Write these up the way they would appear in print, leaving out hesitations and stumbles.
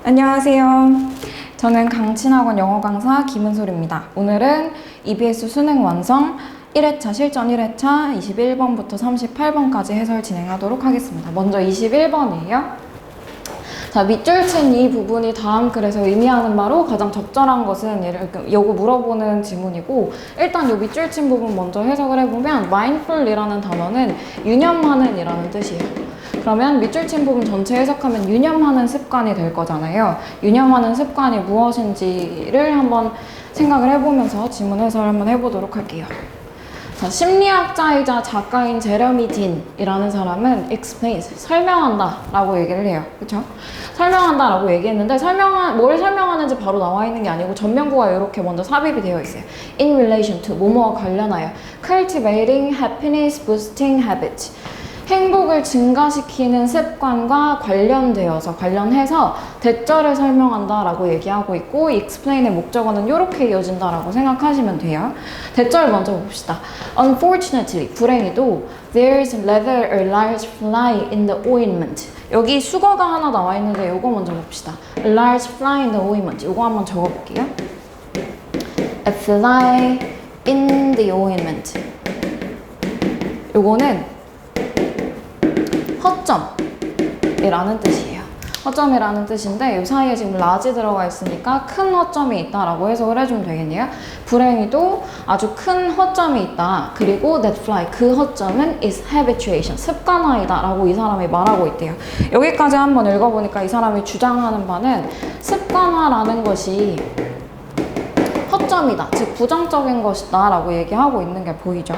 안녕하세요. 저는 강친학원 영어 강사 김은솔입니다. 오늘은 EBS 수능 완성 1회차 실전 1회차 21번부터 38번까지 해설 진행하도록 하겠습니다. 먼저 21번이에요. 자, 밑줄 친 이 부분이 다음 글에서 의미하는 바로 가장 적절한 것은 요거 물어보는 지문이고, 일단 요 밑줄 친 부분 먼저 해석을 해보면 mindful이라는 단어는 유념하는 이라는 뜻이에요. 그러면 밑줄 친 부분 전체 해석하면 유념하는 습관이 될 거잖아요. 유념하는 습관이 무엇인지를 한번 생각을 해보면서 지문 해설을 한번 해보도록 할게요. 자, 심리학자이자 작가인 제레미 딘이라는 사람은 explains, 설명한다 라고 얘기를 해요. 그쵸? 설명한다 라고 얘기했는데 뭘 설명하는지 바로 나와 있는 게 아니고 전면구가 이렇게 먼저 삽입이 되어 있어요. In relation to, 뭐뭐와 관련하여 cultivating happiness boosting habits, 행복을 증가시키는 습관과 관련해서 대절을 설명한다 라고 얘기하고 있고, explain의 목적어는 이렇게 이어진다 라고 생각하시면 돼요. 대절 먼저 봅시다. Unfortunately, 불행히도 there's rather a large fly in the ointment. 여기 수거가 하나 나와 있는데 요거 먼저 봅시다. A large fly in the ointment. 요거 한번 적어볼게요. A fly in the ointment. 요거는 허점이라는 뜻이에요. 허점이라는 뜻인데 이 사이에 지금 large 들어가 있으니까 큰 허점이 있다라고 해석을 해주면 되겠네요. 불행히도 아주 큰 허점이 있다. 그리고 that fly, 그 허점은 is habituation, 습관화이다 라고 이 사람이 말하고 있대요. 여기까지 한번 읽어보니까 이 사람이 주장하는 바는 습관화라는 것이 허점이다, 즉 부정적인 것이다 라고 얘기하고 있는 게 보이죠.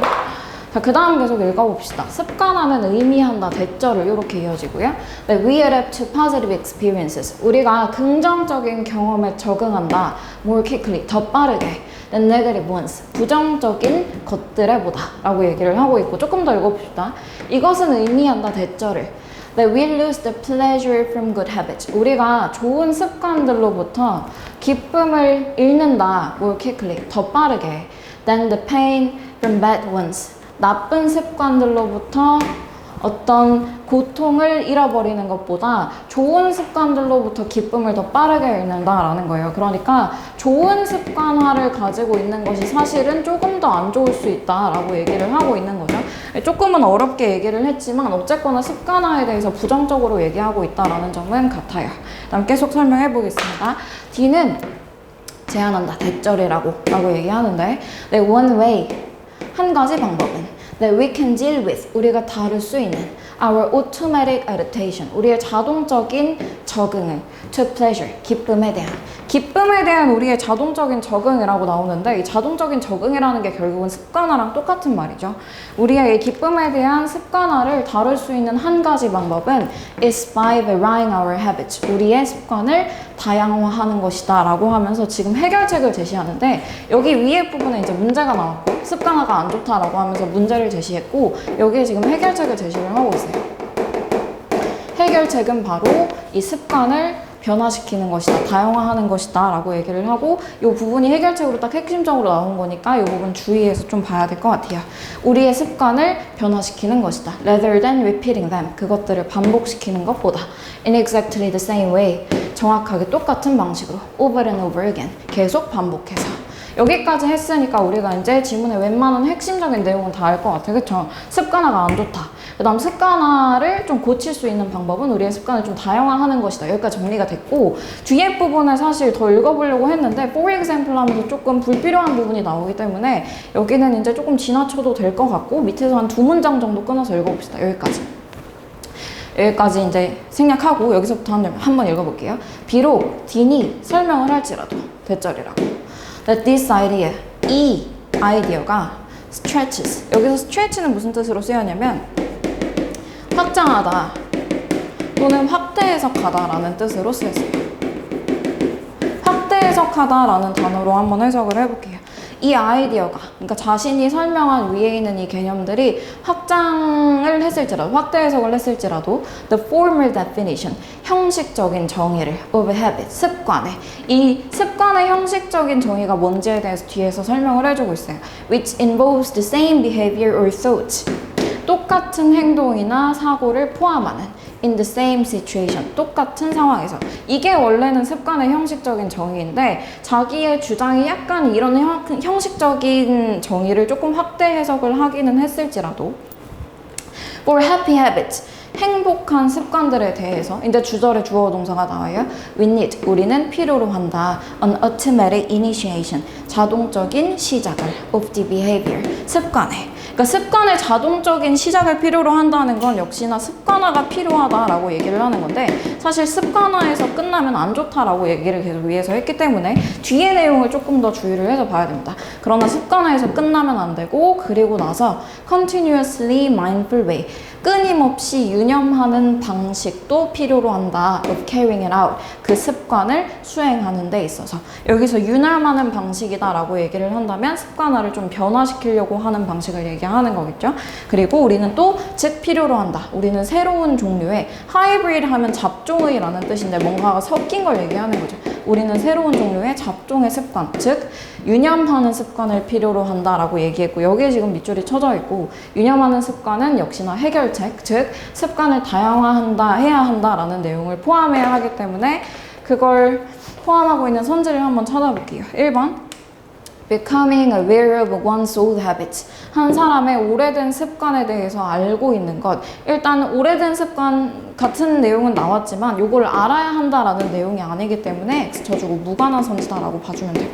자, 그 다음 계속 읽어봅시다. 습관화는 의미한다, 대절을 이렇게 이어지고요. 네, we adapt to positive experiences. 우리가 긍정적인 경험에 적응한다. more quickly, 더 빠르게. than negative ones. 부정적인 것들에 보다 라고 얘기를 하고 있고, 조금 더 읽어봅시다. 이것은 의미한다, 대절을. That we lose the pleasure from good habits. 우리가 좋은 습관들로부터 기쁨을 잃는다. more quickly, 더 빠르게. than the pain from bad ones. 나쁜 습관들로부터 어떤 고통을 잃어버리는 것보다 좋은 습관들로부터 기쁨을 더 빠르게 잃는다라는 거예요. 그러니까 좋은 습관화를 가지고 있는 것이 사실은 조금 더 안 좋을 수 있다라고 얘기를 하고 있는 거죠. 조금은 어렵게 얘기를 했지만 어쨌거나 습관화에 대해서 부정적으로 얘기하고 있다라는 점은 같아요. 다음 계속 설명해 보겠습니다. D는 제한한다, 대절이라고 얘기하는데, 네, one way, 한 가지 방법은 that we can deal with, 우리가 다룰 수 있는 our automatic adaptation, 우리의 자동적인 적응을 to pleasure, 기쁨에 대한 우리의 자동적인 적응이라고 나오는데, 이 자동적인 적응이라는 게 결국은 습관화랑 똑같은 말이죠. 우리의 이 기쁨에 대한 습관화를 다룰 수 있는 한 가지 방법은 is by varying our habits, 우리의 습관을 다양화하는 것이다 라고 하면서 지금 해결책을 제시하는데, 여기 위에 부분에 이제 문제가 나왔고 습관화가 안 좋다라고 하면서 문제를 제시했고, 여기에 지금 해결책을 제시를 하고 있어요. 해결책은 바로 이 습관을 변화시키는 것이다, 다양화하는 것이다 라고 얘기를 하고, 이 부분이 해결책으로 딱 핵심적으로 나온 거니까 이 부분 주의해서 좀 봐야 될 것 같아요. 우리의 습관을 변화시키는 것이다. Rather than repeating them, 그것들을 반복시키는 것보다. In exactly the same way, 정확하게 똑같은 방식으로. Over and over again, 계속 반복해서. 여기까지 했으니까 우리가 이제 지문의 웬만한 핵심적인 내용은 다 알 것 같아. 그쵸? 습관화가 안 좋다. 그 다음 습관화를 좀 고칠 수 있는 방법은 우리의 습관을 좀 다양화하는 것이다. 여기까지 정리가 됐고, 뒤에 부분을 사실 더 읽어보려고 했는데 for example 하면서 조금 불필요한 부분이 나오기 때문에 여기는 이제 조금 지나쳐도 될 것 같고, 밑에서 한 2문장 정도 끊어서 읽어봅시다. 여기까지 이제 생략하고 여기서부터 한번 읽어볼게요. 비록 딘이 설명을 할지라도, 대절이라고. That this idea, 이 아이디어가 stretches, 여기서 stretch는 무슨 뜻으로 쓰였냐면 확장하다 또는 확대 해석하다 라는 뜻으로 쓰였어요. 확대 해석하다 라는 단어로 한번 해석을 해볼게요. 이 아이디어가, 그러니까 자신이 설명한 위에 있는 이 개념들이 확장을 했을지라도, 확대 해석을 했을지라도 the formal definition, 형식적인 정의를 of habit, 습관의, 이 습관의 형식적인 정의가 뭔지에 대해서 뒤에서 설명을 해주고 있어요. which involves the same behavior or thought, 똑같은 행동이나 사고를 포함하는 in the same situation. 똑같은 상황에서. 이게 원래는 습관의 형식적인 정의인데 자기의 주장이 약간 이런 형식적인 정의를 조금 확대 해석을 하기는 했을지라도 for happy habits. 행복한 습관들에 대해서 이제 주절에 주어 동사가 나와요. We need, 우리는 필요로 한다. An automatic initiation, 자동적인 시작을 of the behavior, 습관에. 그러니까 습관의 자동적인 시작을 필요로 한다는 건 역시나 습관화가 필요하다라고 얘기를 하는 건데 사실 습관화에서 끝나면 안 좋다라고 얘기를 계속 위에서 했기 때문에 뒤의 내용을 조금 더 주의를 해서 봐야 됩니다. 그러나 습관화에서 끝나면 안 되고 그리고 나서 continuously mindful way, 끊임없이 유념하는 방식도 필요로 한다. of carrying it out, 그 습관을 수행하는 데 있어서 여기서 유념하는 방식이다라고 얘기를 한다면 습관화를 좀 변화시키려고 하는 방식을 얘기하는 거겠죠. 그리고 우리는 또 즉 필요로 한다. 우리는 새로운 종류의 hybrid 하면 잡종의라는 뜻인데 뭔가가 섞인 걸 얘기하는 거죠. 우리는 새로운 종류의 잡종의 습관, 즉 유념하는 습관을 필요로 한다라고 얘기했고 여기에 지금 밑줄이 쳐져 있고 유념하는 습관은 역시나 해결책, 즉 습관을 다양화한다, 해야 한다라는 내용을 포함해야 하기 때문에 그걸 포함하고 있는 선지를 한번 찾아볼게요. 1번 Becoming aware of one's old habits. 한 사람의 오래된 습관에 대해서 알고 있는 것. 일단 오래된 습관 같은 내용은 나왔지만 이걸 알아야 한다라는 내용이 아니기 때문에 X쳐주고 무관한 선지다라고 봐주면 되고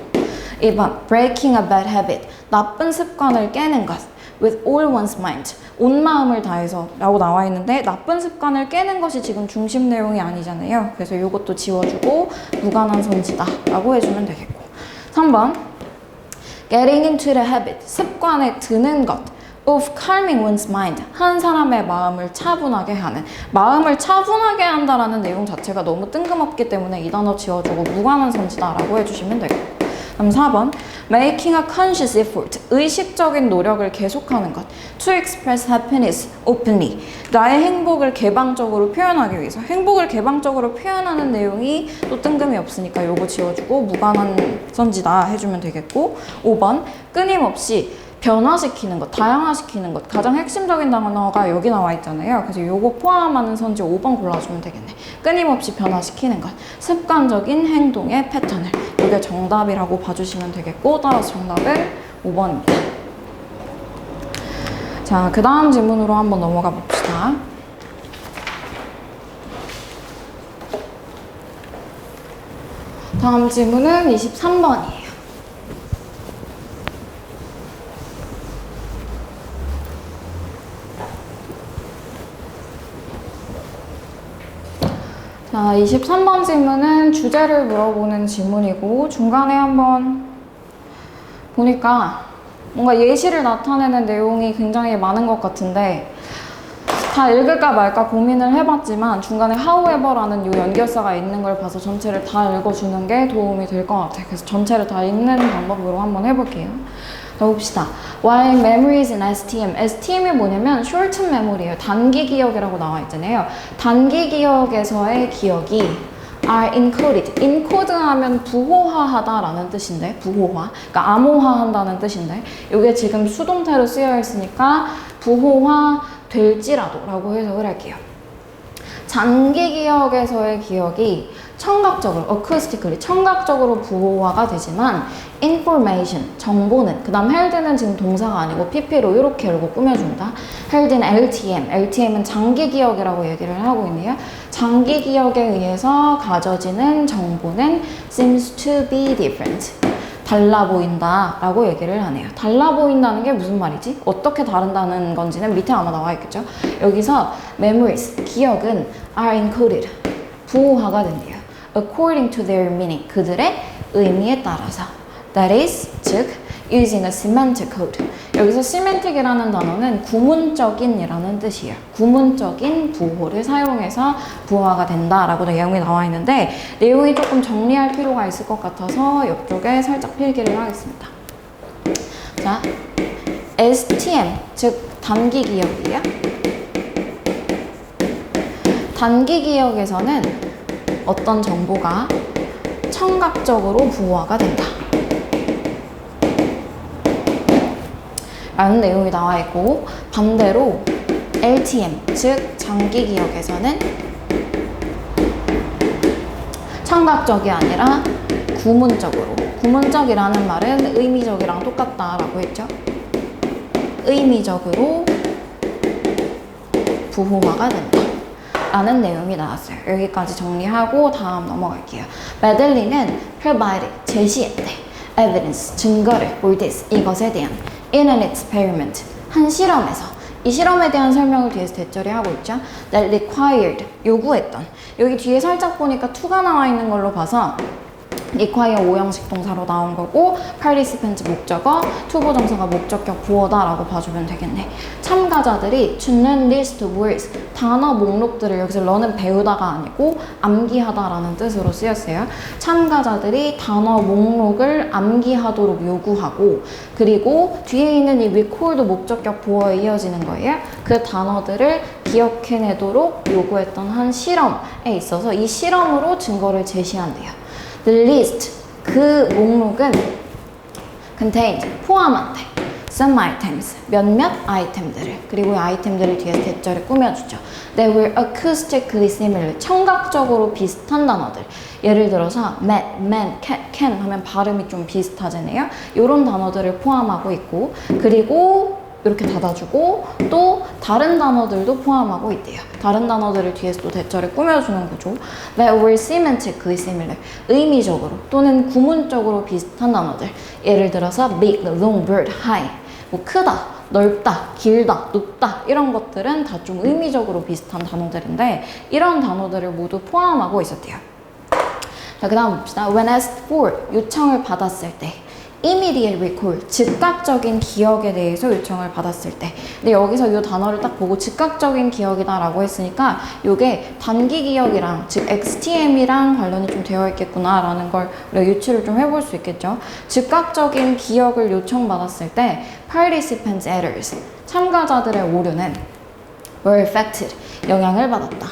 2번 Breaking a bad habit. 나쁜 습관을 깨는 것. With all one's mind. 온 마음을 다해서 라고 나와 있는데 나쁜 습관을 깨는 것이 지금 중심 내용이 아니잖아요. 그래서 이것도 지워주고 무관한 선지다 라고 해주면 되겠고 3번 Getting into the habit, 습관에 드는 것 of calming one's mind, 한 사람의 마음을 차분하게 하는 마음을 차분하게 한다라는 내용 자체가 너무 뜬금없기 때문에 이 단어 지워주고 무관한 선지다라고 해주시면 되고 그럼 4번 Making a conscious effort, 의식적인 노력을 계속하는 것 To express happiness openly, 나의 행복을 개방적으로 표현하기 위해서 행복을 개방적으로 표현하는 내용이 또 뜬금이 없으니까 요거 지워주고 무관한 선지다 해주면 되겠고 5번 끊임없이 변화시키는 것, 다양화시키는 것 가장 핵심적인 단어가 여기 나와 있잖아요. 그래서 요거 포함하는 선지 5번 골라주면 되겠네. 끊임없이 변화시키는 것, 습관적인 행동의 패턴을 이게 정답이라고 봐주시면 되겠고 따라서 정답은 5번입니다. 자, 그 다음 질문으로 한번 넘어가 봅시다. 다음 질문은 23번이에요. 자, 23번 질문은 주제를 물어보는 질문이고 중간에 한번 보니까 뭔가 예시를 나타내는 내용이 굉장히 많은 것 같은데 다 읽을까 말까 고민을 해봤지만 중간에 however라는 이 연결사가 있는 걸 봐서 전체를 다 읽어주는 게 도움이 될 것 같아요. 그래서 전체를 다 읽는 방법으로 한번 해볼게요. 자, 봅시다. While memories in STM. STM이 뭐냐면 short-term memory예요. 단기 기억이라고 나와 있잖아요. 단기 기억에서의 기억이 are encoded. encode 하면 부호화하다라는 뜻인데 부호화. 그러니까 암호화한다는 뜻인데 이게 지금 수동태로 쓰여 있으니까 부호화 될지라도 라고 해석을 할게요. 장기 기억에서의 기억이 청각적으로, acoustically, 청각적으로 부호화가 되지만 information, 정보는, 그 다음 held는 지금 동사가 아니고 pp로 이렇게 열고 꾸며준다. held는 LTM, LTM은 장기 기억이라고 얘기를 하고 있네요. 장기 기억에 의해서 가져지는 정보는 seems to be different. 달라 보인다 라고 얘기를 하네요. 달라 보인다는 게 무슨 말이지? 어떻게 다른다는 건지는 밑에 아마 나와 있겠죠? 여기서 memories, 기억은 are encoded, 부호화가 된대요. according to their meaning, 그들의 의미에 따라서. that is, 즉 using a semantic code. 여기서 semantic이라는 단어는 구문적인이라는 뜻이에요. 구문적인 부호를 사용해서 부호화가 된다라고 내용이 나와 있는데 내용이 조금 정리할 필요가 있을 것 같아서 옆쪽에 살짝 필기를 하겠습니다. 자, STM, 즉 단기 기억이에요. 단기 기억에서는 어떤 정보가 청각적으로 부호화가 된다 라는 내용이 나와 있고 반대로 LTM, 즉 장기 기억에서는 청각적이 아니라 구문적으로. 구문적이라는 말은 의미적이랑 똑같다라고 했죠. 의미적으로 부호화가 된다 라는 내용이 나왔어요. 여기까지 정리하고 다음 넘어갈게요. 메들린은 provided, 제시했대. evidence, 증거를, for this, 이것에 대한 in an experiment, 한 실험에서. 이 실험에 대한 설명을 뒤에서 대절이하고 있죠. that required, 요구했던. 여기 뒤에 살짝 보니까 to가 나와 있는 걸로 봐서 require 5형식 동사로 나온 거고 participant 목적어, to 보정사가 목적격 보어다라고 봐주면 되겠네. 참가자들이 듣는 list of words, 단어 목록들을 여기서 learn은 배우다가 아니고 암기하다라는 뜻으로 쓰였어요. 참가자들이 단어 목록을 암기하도록 요구하고 그리고 뒤에 있는 이 recall도 목적격 보어에 이어지는 거예요. 그 단어들을 기억해내도록 요구했던 한 실험에 있어서 이 실험으로 증거를 제시한대요. The list, 그 목록은 contained, 포함한대. Some items, 몇몇 아이템들을. 그리고 이 아이템들을 뒤에서 대절에 꾸며주죠. They were acoustically similar, 청각적으로 비슷한 단어들. 예를 들어서 met, man, can 하면 발음이 좀 비슷하잖아요. 이런 단어들을 포함하고 있고 그리고 이렇게 닫아주고 또 다른 단어들도 포함하고 있대요. 다른 단어들을 뒤에서 또 대절에 꾸며주는 거죠. That were semantically similar, 의미적으로 또는 구문적으로 비슷한 단어들. 예를 들어서 big, long, bird, high, 뭐 크다, 넓다, 길다, 높다 이런 것들은 다 좀 의미적으로 비슷한 단어들인데 이런 단어들을 모두 포함하고 있었대요. 자, 그 다음 봅시다. When asked for, 요청을 받았을 때. immediate recall, 즉각적인 기억에 대해서 요청을 받았을 때. 근데 여기서 이 단어를 딱 보고 즉각적인 기억이다 라고 했으니까 이게 단기 기억이랑 즉 XTM이랑 관련이 좀 되어 있겠구나 라는 걸 우리가 유추를 좀 해볼 수 있겠죠. 즉각적인 기억을 요청받았을 때 participants errors, 참가자들의 오류는 were affected, 영향을 받았다.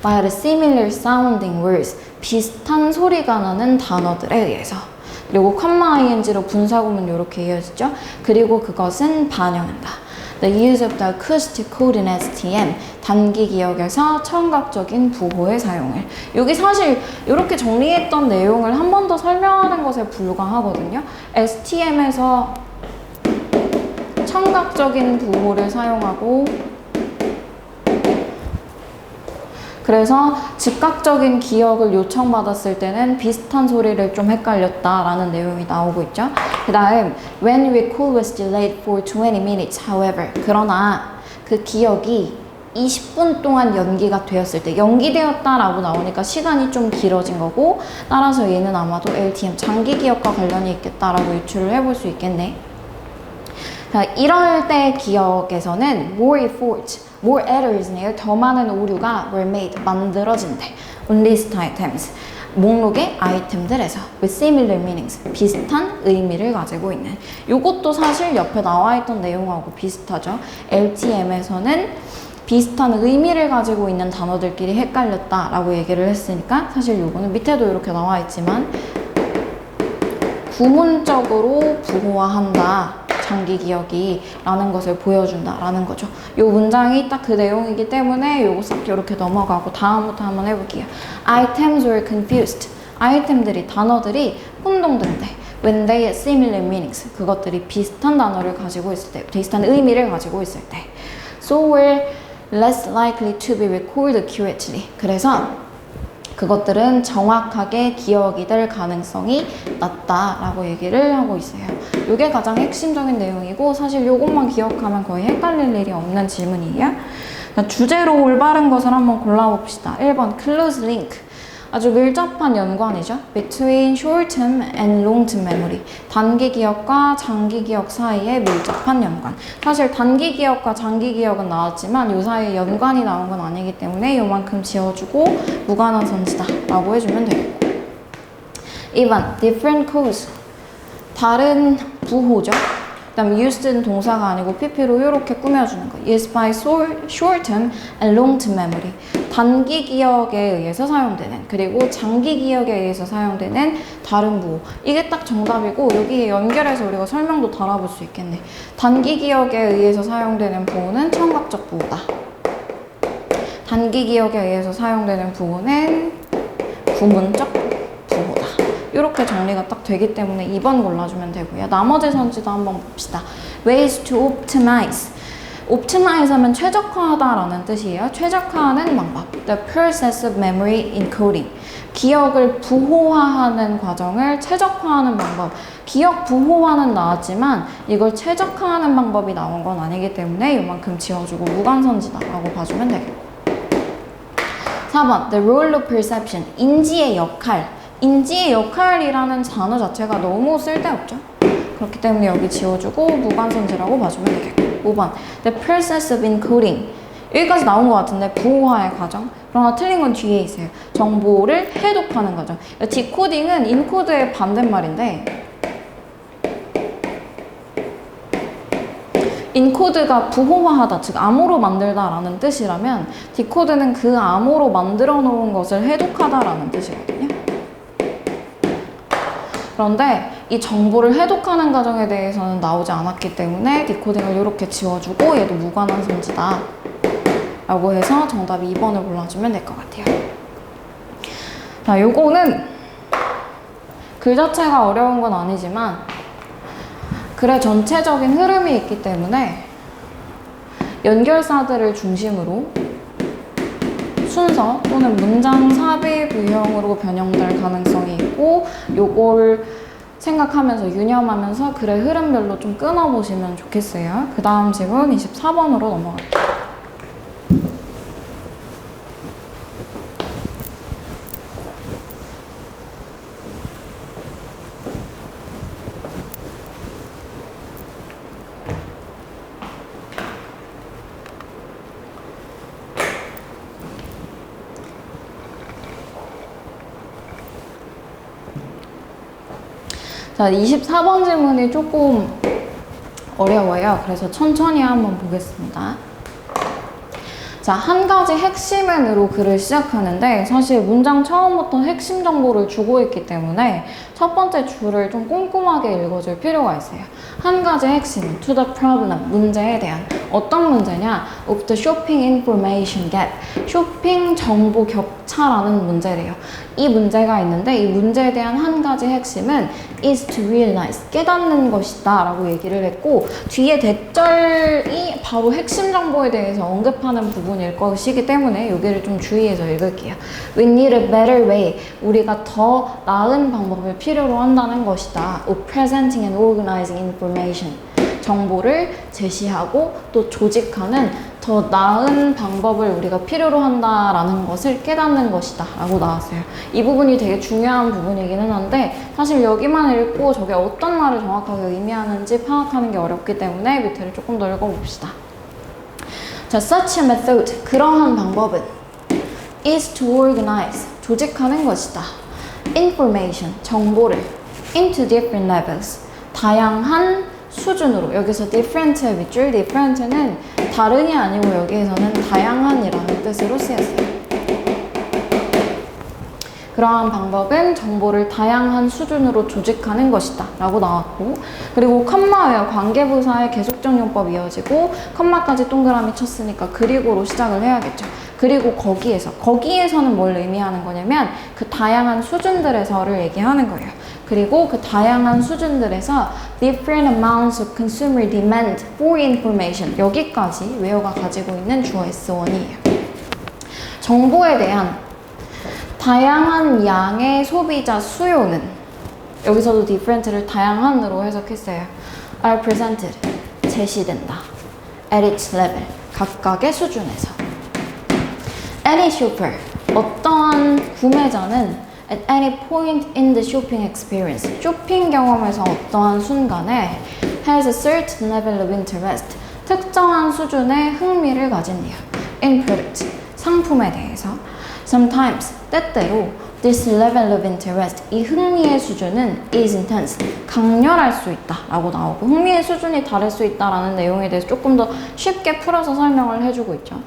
by the similar sounding words, 비슷한 소리가 나는 단어들에 의해서. 그리고 컴마 ing로 분사구문 이렇게 이어지죠. 그리고 그것은 반영한다. The use of the acoustic code in STM, 단기 기억에서 청각적인 부호의 사용을. 여기 사실 이렇게 정리했던 내용을 한 번 더 설명하는 것에 불과하거든요. STM에서 청각적인 부호를 사용하고 그래서 즉각적인 기억을 요청받았을 때는 비슷한 소리를 좀 헷갈렸다라는 내용이 나오고 있죠. 그 다음 when recall was delayed for 20 minutes, however, 그러나 그 기억이 20분 동안 연기가 되었을 때, 연기되었다라고 나오니까 시간이 좀 길어진 거고 따라서 얘는 아마도 LTM, 장기 기억과 관련이 있겠다라고 유추를 해볼 수 있겠네. 이럴 때 기억에서는 more effort, more errors네요. 더 많은 오류가 were made, 만들어진대. on list items, 목록의 아이템들에서 with similar meanings, 비슷한 의미를 가지고 있는. 요것도 사실 옆에 나와 있던 내용하고 비슷하죠. LTM에서는 비슷한 의미를 가지고 있는 단어들끼리 헷갈렸다라고 얘기를 했으니까 사실 요거는 밑에도 이렇게 나와 있지만 구문적으로 부호화한다. 장기 기억이 라는 것을 보여준다 라는 거죠. 이 문장이 딱 그 내용이기 때문에 요거 싹 이렇게 넘어가고 다음부터 한번 해볼게요. Items were confused. 아이템들이, 단어들이 혼동된대. When they had similar meanings. 그것들이 비슷한 단어를 가지고 있을 때, 비슷한 의미를 가지고 있을 때. So were less likely to be recalled accurately. 그래서 그것들은 정확하게 기억이 될 가능성이 낮다라고 얘기를 하고 있어요. 이게 가장 핵심적인 내용이고 사실 이것만 기억하면 거의 헷갈릴 일이 없는 질문이에요. 주제로 올바른 것을 한번 골라봅시다. 1번 close link, 아주 밀접한 연관이죠. Between short-term and long-term memory, 단기 기억과 장기 기억 사이에 밀접한 연관. 사실 단기 기억과 장기 기억은 나왔지만 이 사이에 연관이 나온 건 아니기 때문에 이만큼 지어주고 무관한 선지다 라고 해주면 되겠고. 2번 different cause, 다른 부호죠. 그 다음 used는 동사가 아니고 pp로 이렇게 꾸며주는 거. used by short-term and long-term memory, 단기 기억에 의해서 사용되는, 그리고 장기 기억에 의해서 사용되는 다른 부호. 이게 딱 정답이고 여기에 연결해서 우리가 설명도 달아볼 수 있겠네. 단기 기억에 의해서 사용되는 부호는 청각적 부호다. 단기 기억에 의해서 사용되는 부호는 구문적 부호다. 이렇게 정리가 딱 되기 때문에 2번 골라주면 되고요. 나머지 선지도 한번 봅시다. Ways to optimize. optimize 하면 최적화하다라는 뜻이에요. 최적화하는 방법. The process of memory encoding. 기억을 부호화하는 과정을 최적화하는 방법. 기억 부호화는 나왔지만 이걸 최적화하는 방법이 나온 건 아니기 때문에 이만큼 지워주고 무관선지다라고 봐주면 되겠고. 4번. The role of perception. 인지의 역할. 인지의 역할이라는 단어 자체가 너무 쓸데없죠. 그렇기 때문에 여기 지워주고 무관선지라고 봐주면 되겠고. 5번. The process of encoding. 여기까지 나온 것 같은데 부호화의 과정. 그러나 틀린 건 뒤에 있어요. 정보를 해독하는 과정. 디코딩은 인코드의 반대말인데 인코드가 부호화하다, 즉 암호로 만들다라는 뜻이라면 디코드는 그 암호로 만들어 놓은 것을 해독하다라는 뜻이거든요. 그런데 이 정보를 해독하는 과정에 대해서는 나오지 않았기 때문에 디코딩을 이렇게 지워주고 얘도 무관한 선지다 라고 해서 정답 2번을 골라주면 될 것 같아요. 자, 요거는 글 자체가 어려운 건 아니지만 글의 전체적인 흐름이 있기 때문에 연결사들을 중심으로 순서 또는 문장 삽입 유형으로 변형될 가능성이 있고 요걸 생각하면서 유념하면서 글의 흐름별로 좀 끊어보시면 좋겠어요. 그 다음 질문 24번으로 넘어갈게요. 자, 24번 질문이 조금 어려워요. 그래서 천천히 한번 보겠습니다. 자, 한 가지 핵심은으로 글을 시작하는데 사실 문장 처음부터 핵심 정보를 주고 있기 때문에 첫 번째 줄을 좀 꼼꼼하게 읽어줄 필요가 있어요. 한 가지 핵심, to the problem, 문제에 대한. 어떤 문제냐? of the shopping information gap. 쇼핑 정보 격차라는 문제래요. 이 문제가 있는데 이 문제에 대한 한 가지 핵심은 is to realize, 깨닫는 것이다 라고 얘기를 했고 뒤에 대절이 바로 핵심 정보에 대해서 언급하는 부분일 것이기 때문에 여기를 좀 주의해서 읽을게요. We need a better way. 우리가 더 나은 방법을 필요로 한다는 것이다. of presenting and organizing information. 정보를 제시하고 또 조직하는 더 나은 방법을 우리가 필요로 한다라는 것을 깨닫는 것이다 라고 나왔어요. 이 부분이 되게 중요한 부분이기는 한데 사실 여기만 읽고 저게 어떤 말을 정확하게 의미하는지 파악하는 게 어렵기 때문에 밑에를 조금 더 읽어봅시다. 자, such a method, 그러한 방법은 is to organize, 조직하는 것이다. information, 정보를 into different levels, 다양한 수준으로. 여기서 different의 밑줄, different는 다른이 아니고 여기에서는 다양한이라는 뜻으로 쓰였어요. 그러한 방법은 정보를 다양한 수준으로 조직하는 것이다 라고 나왔고 그리고 컴마웨어 관계부사의 계속적용법 이어지고 컴마까지 동그라미 쳤으니까 그리고로 시작을 해야겠죠. 그리고 거기에서는 뭘 의미하는 거냐면 그 다양한 수준들에서를 얘기하는 거예요. 그리고 그 다양한 수준들에서 different amounts of consumer demand for information 여기까지 웨어가 가지고 있는 주어 S1이에요. 정보에 대한 다양한 양의 소비자 수요는 여기서도 different를 다양한으로 해석했어요. are presented 제시된다. at its level 각각의 수준에서. any shopper 어떠한 구매자는 at any point in the shopping experience 쇼핑 경험에서 어떠한 순간에 has a certain level of interest 특정한 수준의 흥미를 가진대요. in product 상품에 대해서. sometimes 때때로 this level of interest 이 흥미의 수준은 is intense 강렬할 수 있다 라고 나오고 흥미의 수준이 다를 수 있다라는 내용에 대해서 조금 더 쉽게 풀어서 설명을 해주고 있죠.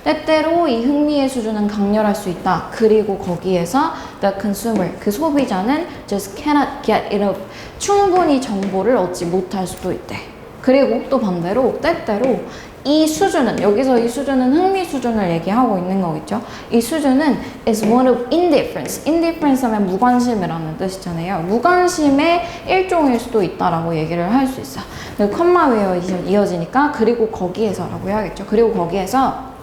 때때로 이 흥미의 수준은 강렬할 수 있다. 그리고 거기에서 the consumer, 그 소비자는 just cannot get enough, 충분히 정보를 얻지 못할 수도 있대. 그리고 또 반대로 때때로 이 수준은, 여기서 이 수준은 흥미 수준을 얘기하고 있는 거겠죠. 이 수준은 is one of indifference. indifference 하면 무관심이라는 뜻이잖아요. 무관심의 일종일 수도 있다라고 얘기를 할 수 있어. 컴마 위에 이어지니까 그리고 거기에서라고 해야겠죠. 그리고 거기에서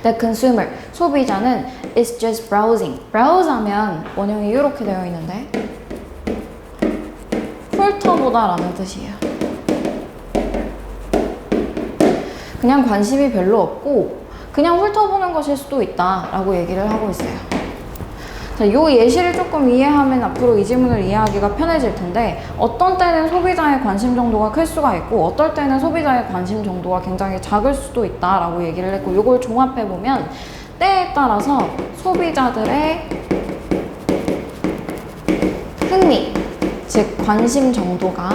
the consumer, 소비자는 is just browsing. browse 하면 원형이 이렇게 되어 있는데 훑어보다 라는 뜻이에요. 그냥 관심이 별로 없고 그냥 훑어보는 것일 수도 있다라고 얘기를 하고 있어요. 자, 이 예시를 조금 이해하면 앞으로 이 질문을 이해하기가 편해질 텐데 어떤 때는 소비자의 관심 정도가 클 수가 있고 어떨 때는 소비자의 관심 정도가 굉장히 작을 수도 있다라고 얘기를 했고 이걸 종합해보면 때에 따라서 소비자들의 흥미, 즉 관심 정도가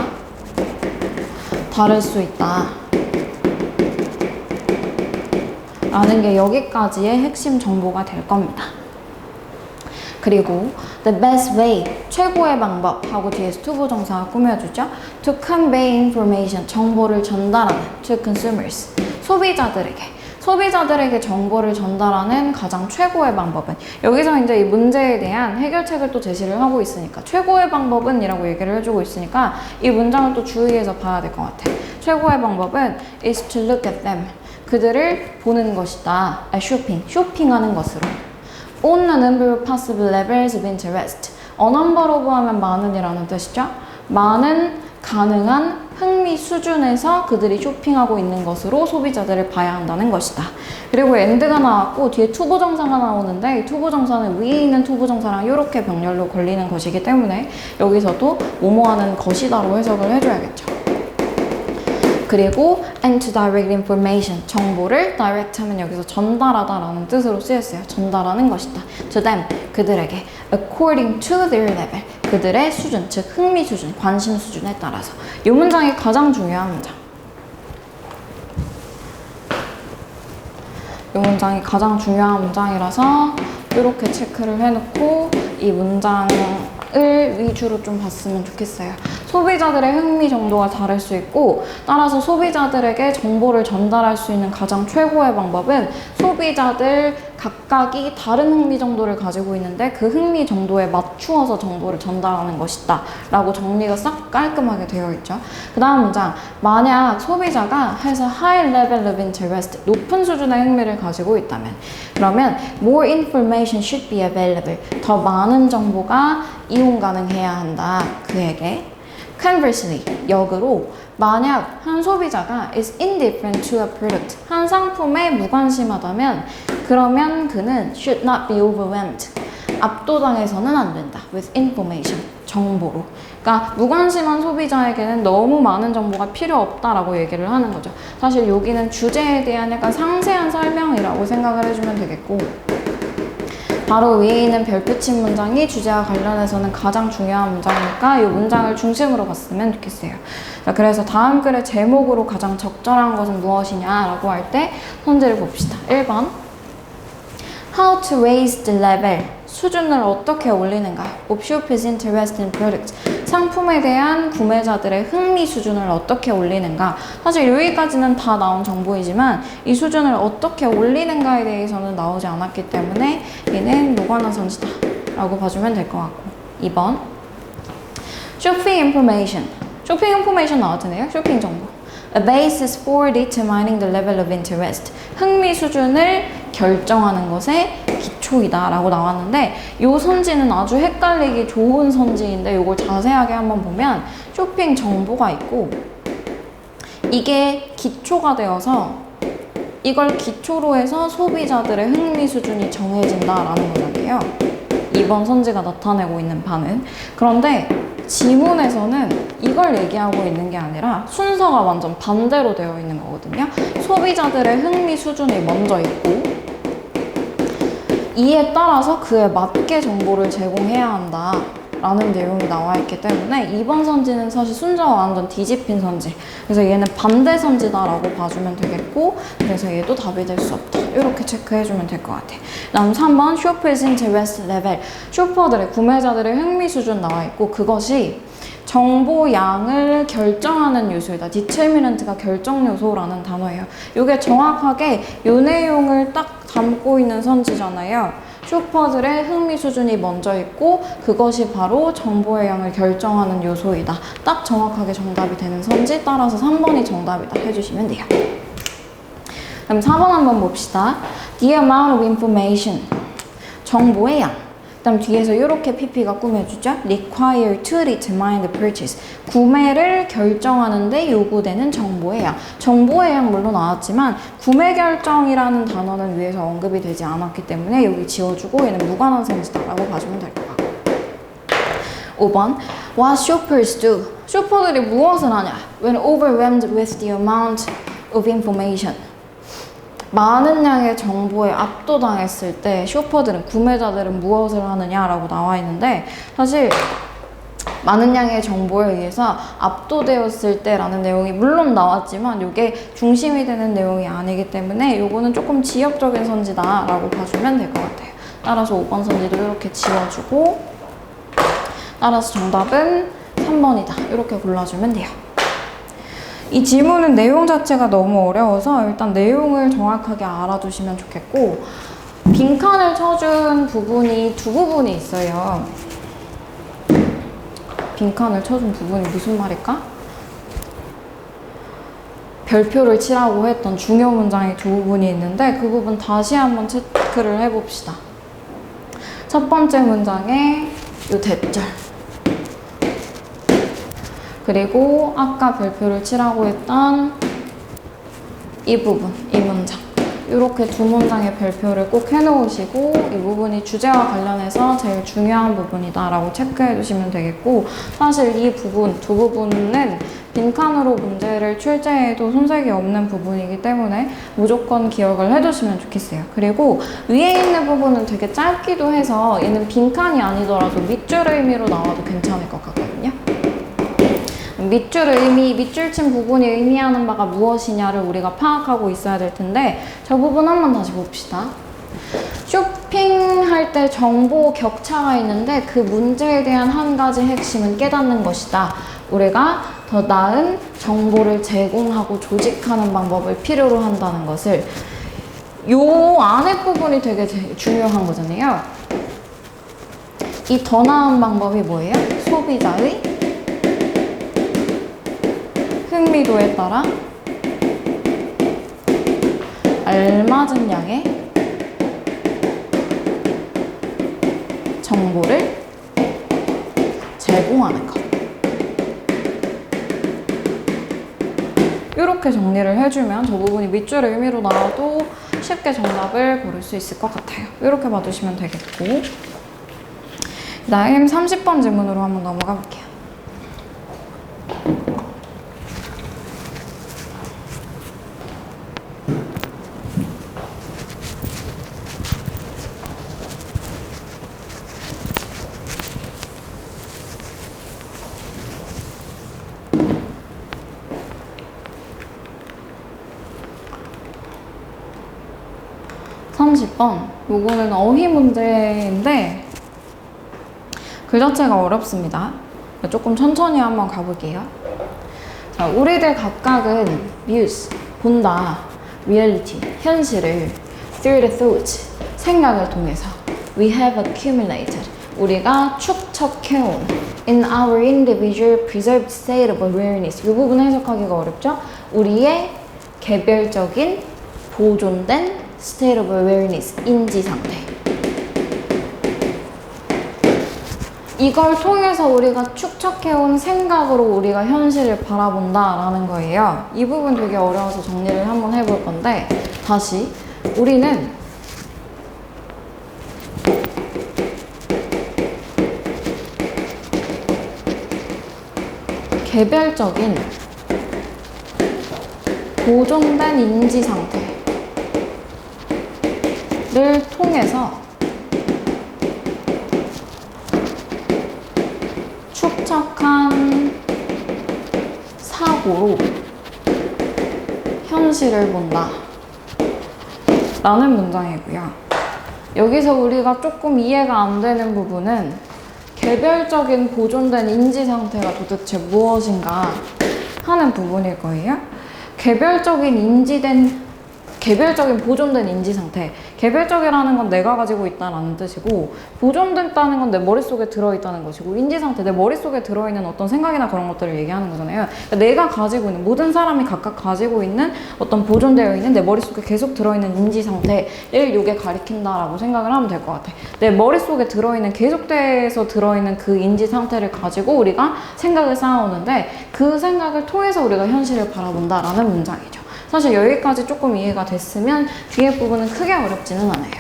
다를 수 있다 라는 게 여기까지의 핵심 정보가 될 겁니다. 그리고 the best way, 최고의 방법 하고 뒤에서 투부정사가 꾸며주죠. to convey information, 정보를 전달하는 to consumers, 소비자들에게 정보를 전달하는 가장 최고의 방법은, 여기서 이제 이 문제에 대한 해결책을 또 제시를 하고 있으니까 최고의 방법은 이라고 얘기를 해주고 있으니까 이 문장을 또 주의해서 봐야 될 것 같아. 최고의 방법은 is to look at them, 그들을 보는 것이다. 쇼핑하는 것으로. On a number of possible levels of interest. A number of 하면 많은이라는 뜻이죠. 많은 가능한 흥미 수준에서 그들이 쇼핑하고 있는 것으로 소비자들을 봐야 한다는 것이다. 그리고 and가 나왔고 뒤에 투부정사가 나오는데 이 투부정사는 위에 있는 투부정사랑 이렇게 병렬로 걸리는 것이기 때문에 여기서도 뭐뭐 하는 것이다로 해석을 해줘야겠죠. 그리고 and to direct information, 정보를 direct 하면 여기서 전달하다 라는 뜻으로 쓰였어요. 전달하는 것이다. to them, 그들에게 according to their level, 그들의 수준, 즉 흥미 수준, 관심 수준에 따라서. 이 문장이 가장 중요한 문장. 이 문장이 가장 중요한 문장이라서 이렇게 체크를 해놓고 이 문장을 위주로 좀 봤으면 좋겠어요. 소비자들의 흥미 정도가 다를 수 있고 따라서 소비자들에게 정보를 전달할 수 있는 가장 최고의 방법은 소비자들 각각이 다른 흥미 정도를 가지고 있는데 그 흥미 정도에 맞추어서 정보를 전달하는 것이다 라고 정리가 싹 깔끔하게 되어 있죠. 그 다음 문장, 만약 소비자가 has a high level of interest, 높은 수준의 흥미를 가지고 있다면 그러면 more information should be available, 더 많은 정보가 이용 가능해야 한다 그에게. Conversely, 역으로 만약 한 소비자가 is indifferent to a product, 한 상품에 무관심하다면 그러면 그는 should not be overwhelmed, 압도당해서는 안 된다 with information, 정보로. 그러니까 무관심한 소비자에게는 너무 많은 정보가 필요 없다라고 얘기를 하는 거죠. 사실 여기는 주제에 대한 약간 상세한 설명이라고 생각을 해주면 되겠고 바로 위에 있는 별빛인 문장이 주제와 관련해서는 가장 중요한 문장이니까 이 문장을 중심으로 봤으면 좋겠어요. 자, 그래서 다음 글의 제목으로 가장 적절한 것은 무엇이냐라고 할 때 선지를 봅시다. 1번 How to raise the level, 수준을 어떻게 올리는가 of shoppers' interest in products, 상품에 대한 구매자들의 흥미 수준을 어떻게 올리는가. 사실 여기까지는 다 나온 정보이지만 이 수준을 어떻게 올리는가에 대해서는 나오지 않았기 때문에 얘는 노관한 선지다 라고 봐주면 될 것 같고. 2번 shopping information 나왔잖아요. 쇼핑 정보. A basis for determining the level of interest, 흥미 수준을 결정하는 것의 기초이다 라고 나왔는데 이 선지는 아주 헷갈리기 좋은 선지인데 이걸 자세하게 한번 보면 쇼핑 정보가 있고 이게 기초가 되어서 이걸 기초로 해서 소비자들의 흥미 수준이 정해진다라는 거잖아요. 이번 선지가 나타내고 있는 바는. 그런데 지문에서는 이걸 얘기하고 있는 게 아니라 순서가 완전 반대로 되어 있는 거거든요. 소비자들의 흥미 수준이 먼저 있고 이에 따라서 그에 맞게 정보를 제공해야 한다 라는 내용이 나와 있기 때문에 이번 선지는 사실 순서가 완전 뒤집힌 선지, 그래서 얘는 반대 선지다 라고 봐주면 되겠고 그래서 얘도 답이 될 수 없다 이렇게 체크해주면 될 것 같아. 다음 3번 shoppers' interest level, 쇼퍼들의 구매자들의 흥미 수준 나와 있고 그것이 정보 양을 결정하는 요소이다. determinant가 결정 요소라는 단어예요. 이게 정확하게 이 내용을 딱 담고 있는 선지잖아요. 쇼퍼들의 흥미 수준이 먼저 있고 그것이 바로 정보의 양을 결정하는 요소이다. 딱 정확하게 정답이 되는 선지, 따라서 3번이 정답이다 해주시면 돼요. 그럼 4번 한번 봅시다. The amount of information, 정보의 양. 그다음 뒤에서 이렇게 PP가 꾸며주죠. require to determine the purchase. 구매를 결정하는데 요구되는 정보의 양. 정보의 양 물론 나왔지만 구매 결정이라는 단어는 위에서 언급이 되지 않았기 때문에 여기 지워주고 얘는 무관한 선지다라고 봐주면 될 것 같고. 5번. What shoppers do? 쇼퍼들이 무엇을 하냐? When overwhelmed with the amount of information. 많은 양의 정보에 압도당했을 때 쇼퍼들은, 구매자들은 무엇을 하느냐라고 나와 있는데, 사실 많은 양의 정보에 의해서 압도되었을 때라는 내용이 물론 나왔지만 이게 중심이 되는 내용이 아니기 때문에 이거는 조금 지역적인 선지다라고 봐주면 될 것 같아요. 따라서 5번 선지도 이렇게 지워주고, 따라서 정답은 3번이다 이렇게 골라주면 돼요. 이 질문은 내용 자체가 너무 어려워서 일단 내용을 정확하게 알아두시면 좋겠고, 빈칸을 쳐준 부분이 두 부분이 있어요. 빈칸을 쳐준 부분이 무슨 말일까? 별표를 치라고 했던 중요 문장이 두 부분이 있는데 그 부분 다시 한번 체크를 해봅시다. 첫 번째 문장에 요 대절, 그리고 아까 별표를 치라고 했던 이 부분, 이 문장, 이렇게 두 문장의 별표를 꼭 해놓으시고 이 부분이 주제와 관련해서 제일 중요한 부분이다 라고 체크해 두시면 되겠고, 사실 이 부분, 두 부분은 빈칸으로 문제를 출제해도 손색이 없는 부분이기 때문에 무조건 기억을 해두시면 좋겠어요. 그리고 위에 있는 부분은 되게 짧기도 해서 얘는 빈칸이 아니더라도 밑줄 의미로 나와도 괜찮을 것 같거든요. 밑줄 의미, 밑줄 친 부분이 의미하는 바가 무엇이냐를 우리가 파악하고 있어야 될 텐데, 저 부분 한번 다시 봅시다. 쇼핑할 때 정보 격차가 있는데 그 문제에 대한 한 가지 핵심은 깨닫는 것이다. 우리가 더 나은 정보를 제공하고 조직하는 방법을 필요로 한다는 것을, 요 안에 부분이 되게 중요한 거잖아요. 이 더 나은 방법이 뭐예요? 소비자의 흥미도에 따라 알맞은 양의 정보를 제공하는 것. 이렇게 정리를 해주면 저 부분이 밑줄 의미로 나와도 쉽게 정답을 고를 수 있을 것 같아요. 이렇게 봐주시면 되겠고, 그 다음 30번 질문으로 한번 넘어가 볼게요. 요거는 어휘 문제인데 글 자체가 어렵습니다. 조금 천천히 한번 가볼게요. 자, 우리들 각각은 muse, 본다, reality, 현실을 through the thought, 생각을 통해서 we have accumulated, 우리가 축적해온 in our individual preserved state of awareness. 이 부분 해석하기가 어렵죠? 우리의 개별적인 보존된 state of awareness, 인지 상태. 이걸 통해서 우리가 축적해온 생각으로 우리가 현실을 바라본다라는 거예요. 이 부분 되게 어려워서 정리를 한번 해볼 건데, 다시 우리는 개별적인 보존된 인지 상태를 통해서 축적한 사고로 현실을 본다 라는 문장이고요. 여기서 우리가 조금 이해가 안 되는 부분은 개별적인 보존된 인지 상태가 도대체 무엇인가 하는 부분일 거예요. 개별적인 보존된 인지 상태. 개별적이라는 건 내가 가지고 있다는 뜻이고, 보존됐다는 건 내 머릿속에 들어있다는 것이고, 인지 상태, 내 머릿속에 들어있는 어떤 생각이나 그런 것들을 얘기하는 거잖아요. 그러니까 내가 가지고 있는, 모든 사람이 각각 가지고 있는 어떤 보존되어 있는 내 머릿속에 계속 들어있는 인지 상태를 요게 가리킨다라고 생각을 하면 될 것 같아. 내 머릿속에 들어있는, 계속돼서 들어있는 그 인지 상태를 가지고 우리가 생각을 쌓아오는데, 그 생각을 통해서 우리가 현실을 바라본다라는 문장이죠. 사실 여기까지 조금 이해가 됐으면 뒤에 부분은 크게 어렵지는 않아요.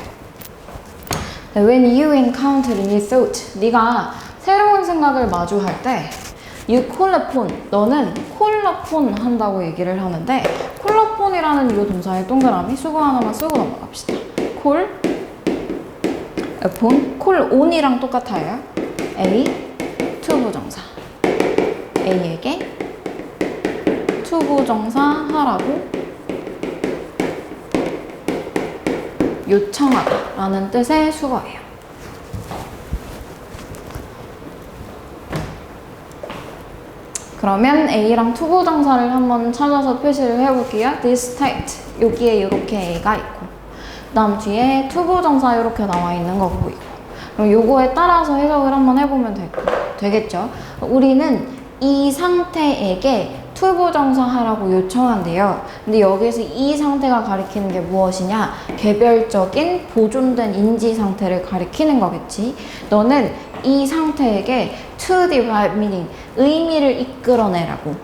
When you encounter a new thought, 네가 새로운 생각을 마주할 때 you call upon, 너는 call upon 한다고 얘기를 하는데, call upon이라는 이 동사의 동그라미 수거 하나만 쓰고 넘어갑시다. call upon, call on이랑 똑같아요. A, 투부정사. A에게 투부정사 하라고 요청하다 라는 뜻의 수거예요. 그러면 A랑 투부정사를 한번 찾아서 표시를 해볼게요. This state, 여기에 이렇게 A가 있고, 그 다음 뒤에 투부정사 이렇게 나와 있는 거 보이고, 그럼 요거에 따라서 해석을 한번 해보면 되겠죠. 우리는 이 상태에게 투부정사 하라고 요청한대요. 근데 여기서 이 상태가 가리키는 게 무엇이냐? 개별적인 보존된 인지 상태를 가리키는 거겠지. 너는 이 상태에게 to derive meaning, 의미를 이끌어내라고,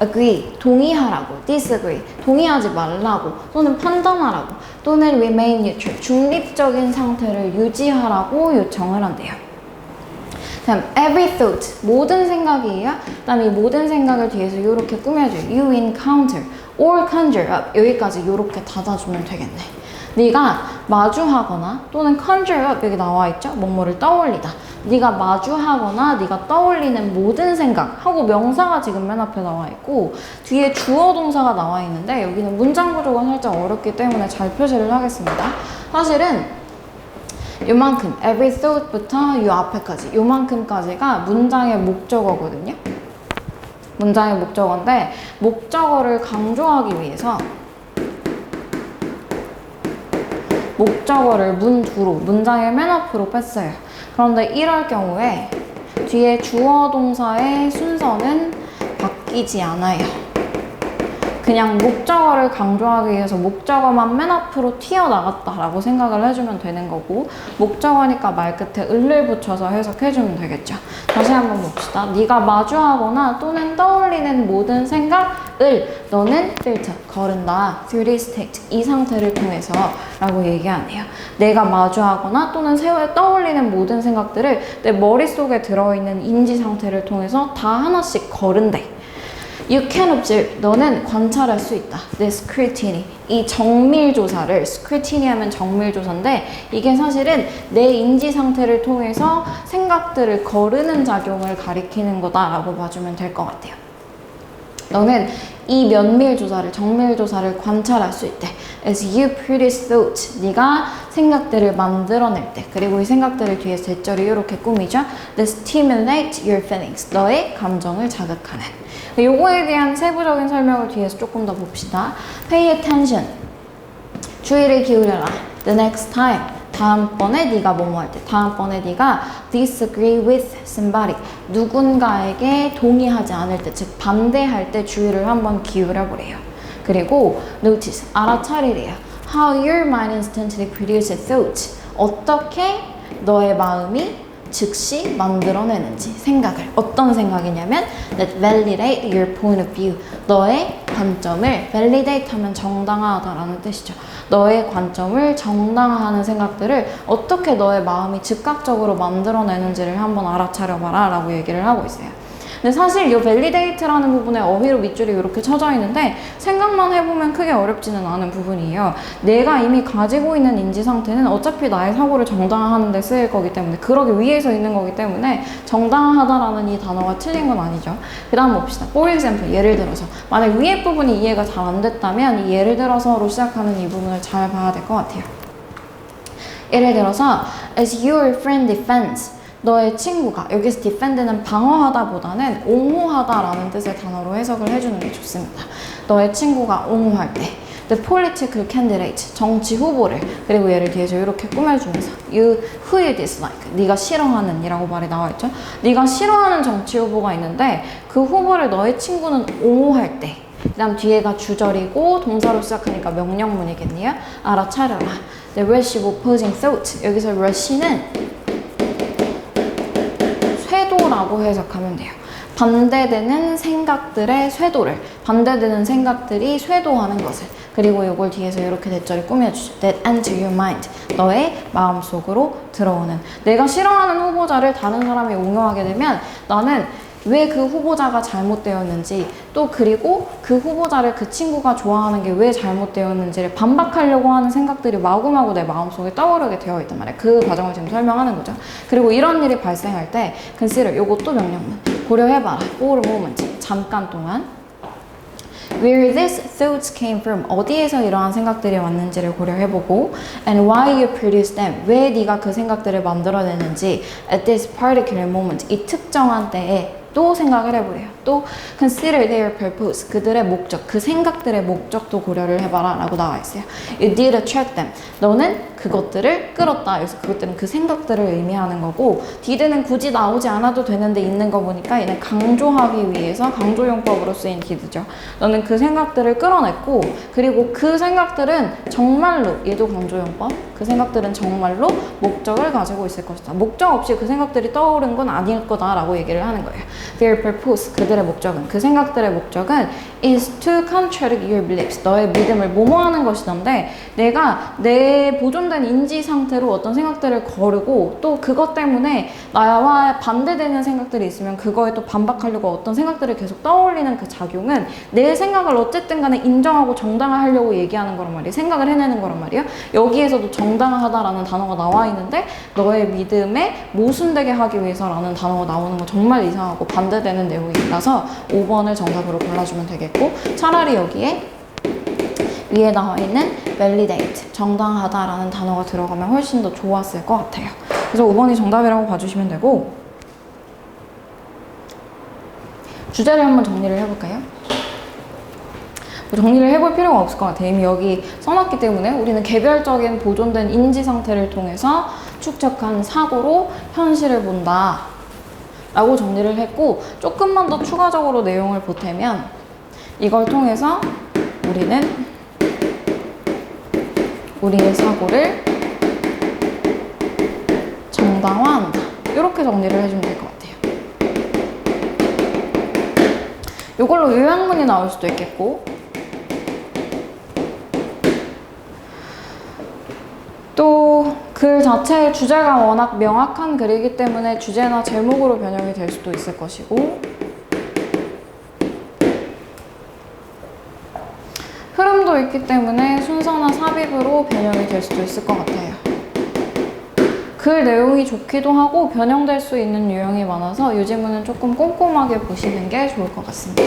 agree, 동의하라고, disagree, 동의하지 말라고, 또는 판단하라고, 또는 remain neutral, 중립적인 상태를 유지하라고 요청을 한대요. 다음 every thought, 모든 생각이에요. 그다음에 이 모든 생각을 뒤에서 이렇게 꾸며줘요. You encounter or conjure up, 여기까지 이렇게 닫아주면 되겠네. 네가 마주하거나 또는 conjure up, 여기 나와 있죠? 뭐뭐를 떠올리다. 네가 마주하거나 네가 떠올리는 모든 생각 하고 명사가 지금 맨 앞에 나와 있고, 뒤에 주어 동사가 나와 있는데 여기는 문장 구조가 살짝 어렵기 때문에 잘 표시를 하겠습니다. 사실은 요만큼, every thought부터 요 앞에까지, 요만큼까지가 문장의 목적어거든요. 문장의 목적어인데, 목적어를 강조하기 위해서 목적어를 문두로, 문장의 맨 앞으로 뺐어요. 그런데 이럴 경우에 뒤에 주어 동사의 순서는 바뀌지 않아요. 그냥 목적어를 강조하기 위해서 목적어만 맨 앞으로 튀어나갔다라고 생각을 해주면 되는 거고, 목적어니까 말 끝에 을을 붙여서 해석해주면 되겠죠. 다시 한번 봅시다. 네가 마주하거나 또는 떠올리는 모든 생각을 너는 filter, 거른다. through this state, 이 상태를 통해서 라고 얘기하네요. 내가 마주하거나 또는 떠올리는 모든 생각들을 내 머릿속에 들어있는 인지 상태를 통해서 다 하나씩 거른대. You can observe, 너는 관찰할 수 있다. This scrutiny, 이 정밀조사를, scrutiny 하면 정밀조사인데 이게 사실은 내 인지 상태를 통해서 생각들을 거르는 작용을 가리키는 거다라고 봐주면 될 것 같아요. 너는 이 면밀조사를, 정밀조사를 관찰할 수 있대. As you produce thoughts, 네가 생각들을 만들어낼 때, 그리고 이 생각들을 뒤에서 대절이 이렇게 꾸미죠. That stimulate your feelings, 너의 감정을 자극하는. 요거에 대한 세부적인 설명을 뒤에서 조금 더 봅시다. Pay attention, 주의를 기울여라. The next time, 다음번에 네가 뭐뭐 할 때, 다음번에 네가 disagree with somebody, 누군가에게 동의하지 않을 때, 즉 반대할 때 주의를 한번 기울여 보래요. 그리고 notice, 알아차리래요. How your mind instantly produces thoughts, 어떻게 너의 마음이 즉시 만들어내는지, 생각을. 어떤 생각이냐면 that validate your point of view, 너의 관점을 validate 하면 정당화하다라는 뜻이죠. 너의 관점을 정당화하는 생각들을 어떻게 너의 마음이 즉각적으로 만들어내는지를 한번 알아차려봐라 라고 얘기를 하고 있어요. 근데 사실 이 validate라는 부분에 어휘로 밑줄이 이렇게 쳐져 있는데 생각만 해보면 크게 어렵지는 않은 부분이에요. 내가 이미 가지고 있는 인지 상태는 어차피 나의 사고를 정당화하는 데 쓰일 거기 때문에, 그러기 위해서 있는 거기 때문에 정당화하다라는 이 단어가 틀린 건 아니죠. 그 다음 봅시다. For example, 예를 들어서 만약 위에 부분이 이해가 잘 안 됐다면 이 예를 들어서로 시작하는 이 부분을 잘 봐야 될 것 같아요. 예를 들어서 as your friend defends, 너의 친구가, 여기서 defend는 방어하다보다는 옹호하다라는 뜻의 단어로 해석을 해주는 게 좋습니다. 너의 친구가 옹호할 때 the political candidate, 정치 후보를, 그리고 얘를 뒤에서 이렇게 꾸며주면서 who you dislike, 네가 싫어하는 이라고 말이 나와있죠. 네가 싫어하는 정치 후보가 있는데 그 후보를 너의 친구는 옹호할 때, 그 다음 뒤에가 주절이고 동사로 시작하니까 명령문이겠네요. 알아차려라. The rush of opposing thought, 여기서 rush는 쇄도라고 해석하면 돼요. 반대되는 생각들의 쇄도를, 반대되는 생각들이 쇄도하는 것을, 그리고 이걸 뒤에서 이렇게 대절이 꾸며주죠. That enter your mind, 너의 마음속으로 들어오는. 내가 싫어하는 후보자를 다른 사람이 옹호하게 되면 나는 왜 그 후보자가 잘못되었는지, 또 그리고 그 후보자를 그 친구가 좋아하는 게 왜 잘못되었는지를 반박하려고 하는 생각들이 마구마구 내 마음속에 떠오르게 되어 있단 말이에요. 그 과정을 지금 설명하는 거죠. 그리고 이런 일이 발생할 때 consider, 요것도 명령문, 고려해봐라. for a moment, 잠깐 동안 where these thoughts came from, 어디에서 이러한 생각들이 왔는지를 고려해보고 and why you produce them, 왜 네가 그 생각들을 만들어내는지 at this particular moment, 이 특정한 때에 또 생각을 해보래요. 또 consider their purpose, 그들의 목적, 그 생각들의 목적도 고려를 해봐라 라고 나와 있어요. You did attract them, 너는 그것들을 끌었다. 그래서 그것들은 그 생각들을 의미하는 거고, did는 굳이 나오지 않아도 되는데 있는 거 보니까 얘는 강조하기 위해서 강조용법으로 쓰인 did죠. 너는 그 생각들을 끌어냈고, 그리고 그 생각들은 정말로, 얘도 강조용법, 그 생각들은 정말로 목적을 가지고 있을 것이다. 목적 없이 그 생각들이 떠오른 건 아닐 거다라고 얘기를 하는 거예요. Their purpose, 그들의 목적은, 그 생각들의 목적은 is to contradict your beliefs, 너의 믿음을 모모하는 것이던데, 내가 내 보존된 인지 상태로 어떤 생각들을 거르고 또 그것 때문에 나와 반대되는 생각들이 있으면 그거에 또 반박하려고 어떤 생각들을 계속 떠올리는 그 작용은 내 생각을 어쨌든 간에 인정하고 정당화하려고 얘기하는 거란 말이에요. 생각을 해내는 거란 말이에요. 여기에서도 정당하다라는 단어가 나와 있는데 너의 믿음에 모순되게 하기 위해서라는 단어가 나오는 건 정말 이상하고 반대되는 내용이라서 5번을 정답으로 골라주면 되겠고, 차라리 여기에 위에 나와 있는 validate, 정당하다라는 단어가 들어가면 훨씬 더 좋았을 것 같아요. 그래서 5번이 정답이라고 봐주시면 되고, 주제를 한번 정리를 해볼까요? 정리를 해볼 필요가 없을 것 같아요. 이미 여기 써놨기 때문에 우리는 개별적인 보존된 인지 상태를 통해서 축적한 사고로 현실을 본다 라고 정리를 했고, 조금만 더 추가적으로 내용을 보태면 이걸 통해서 우리는 우리의 사고를 정당화한다, 이렇게 정리를 해주면 될 것 같아요. 이걸로 요약문이 나올 수도 있겠고, 또 글 자체의 주제가 워낙 명확한 글이기 때문에 주제나 제목으로 변형이 될 수도 있을 것이고, 흐름도 있기 때문에 순서나 삽입으로 변형이 될 수도 있을 것 같아요. 글 내용이 좋기도 하고 변형될 수 있는 유형이 많아서 이 지문은 조금 꼼꼼하게 보시는 게 좋을 것 같습니다.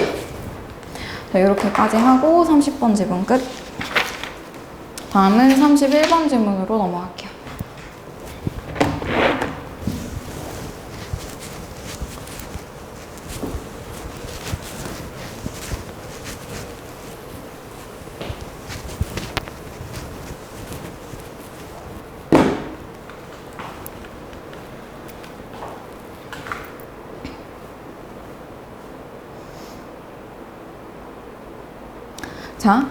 자, 이렇게까지 하고 30번 지문 끝. 다음은 31번 지문으로 넘어갈게요. 자,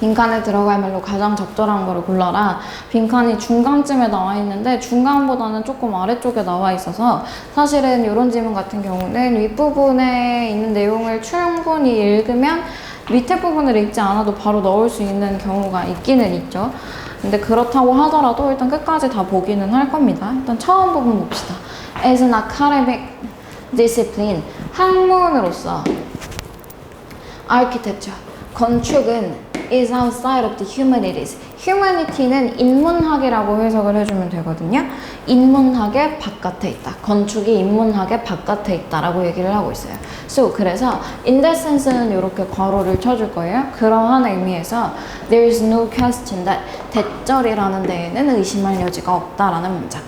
빈칸에 들어갈 말로 가장 적절한 거를 골라라. 빈칸이 중간쯤에 나와 있는데 중간보다는 조금 아래쪽에 나와 있어서 사실은 이런 지문 같은 경우는 윗부분에 있는 내용을 충분히 읽으면 밑에 부분을 읽지 않아도 바로 넣을 수 있는 경우가 있기는 있죠. 근데 그렇다고 하더라도 일단 끝까지 다 보기는 할 겁니다. 일단 처음 부분 봅시다. As an academic discipline, 학문으로서 architecture, 건축은 is outside of the humanities. humanity는 인문학이라고 해석을 해주면 되거든요. 인문학의 바깥에 있다. 건축이 인문학의 바깥에 있다라고 얘기를 하고 있어요. So, 그래서 in that sense는 이렇게 괄호를 쳐줄 거예요. 그러한 의미에서 there is no question that 대절이라는 데에는 의심할 여지가 없다라는 문장.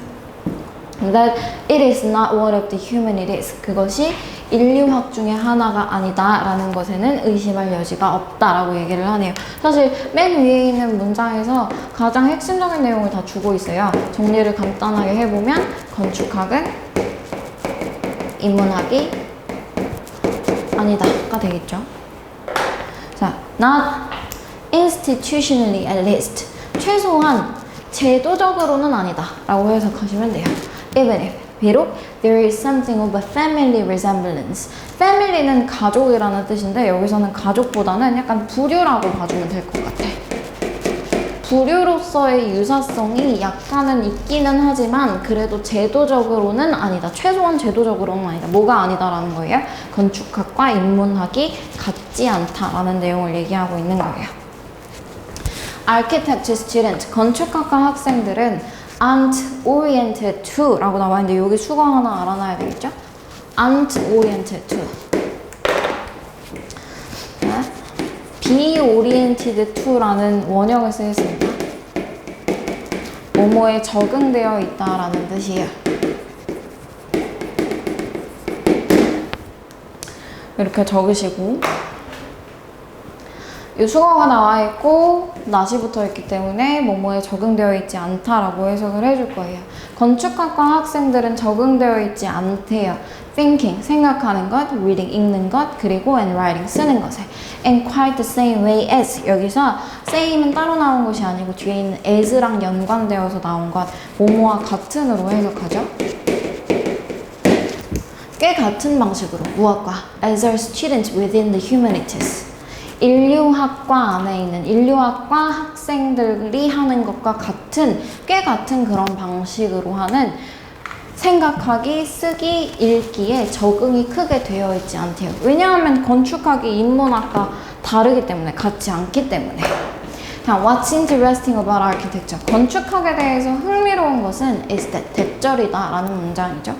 That it is not one of the humanities. 그것이 인류학 중에 하나가 아니다 라는 것에는 의심할 여지가 없다 라고 얘기를 하네요. 사실 맨 위에 있는 문장에서 가장 핵심적인 내용을 다 주고 있어요. 정리를 간단하게 해보면 건축학은 인문학이 아니다가 되겠죠. 자, not institutionally at least. 최소한 제도적으로는 아니다 라고 해석하시면 돼요. Even if, 비록 there is something of a family resemblance. family는 가족이라는 뜻인데 여기서는 가족보다는 약간 부류라고 봐주면 될 것 같아. 부류로서의 유사성이 약간은 있기는 하지만 그래도 제도적으로는 아니다. 최소한 제도적으로는 아니다. 뭐가 아니다라는 거예요? 건축학과 인문학이 같지 않다라는 내용을 얘기하고 있는 거예요. Architecture student, 건축학과 학생들은 aren't oriented to 라고 나와 있는데 여기 수거 하나 알아놔야 되겠죠? aren't oriented to. be oriented to라는 원형을 쓰겠습니다. 뭐뭐에 적응되어 있다라는 뜻이에요. 이렇게 적으시고 이 수거가 나와 있고 not이 붙어 있기 때문에 뭐뭐에 적응되어 있지 않다라고 해석을 해줄 거예요. 건축학과 학생들은 적응되어 있지 않대요. thinking, 생각하는 것, reading, 읽는 것, 그리고 and writing, 쓰는 것에 and quite the same way as 여기서 same은 따로 나온 것이 아니고 뒤에 있는 as랑 연관되어서 나온 것 뭐뭐와 같은으로 해석하죠. 꽤 같은 방식으로 무엇과 as are students within the humanities 인류학과 안에 있는 인류학과 학생들이 하는 것과 같은 꽤 같은 그런 방식으로 하는 생각하기, 쓰기, 읽기에 적응이 크게 되어 있지 않대요. 왜냐하면 건축학이 인문학과 다르기 때문에 같지 않기 때문에. What's interesting about architecture? 건축학에 대해서 흥미로운 것은 is that 대절이다 라는 문장이죠.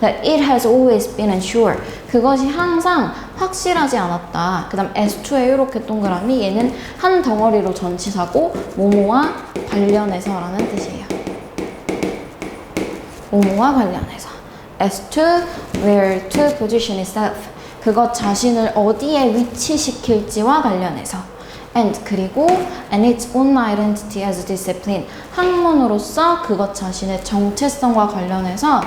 That it has always been unsure. 그것이 항상 확실하지 않았다. 그 다음 S2에 이렇게 동그라미 얘는 한 덩어리로 전치사고 뭐뭐와 관련해서 라는 뜻이에요. 뭐뭐와 관련해서. S2, where to position itself. 그것 자신을 어디에 위치시킬지와 관련해서. And 그리고 and its own identity as a discipline. 학문으로서 그것 자신의 정체성과 관련해서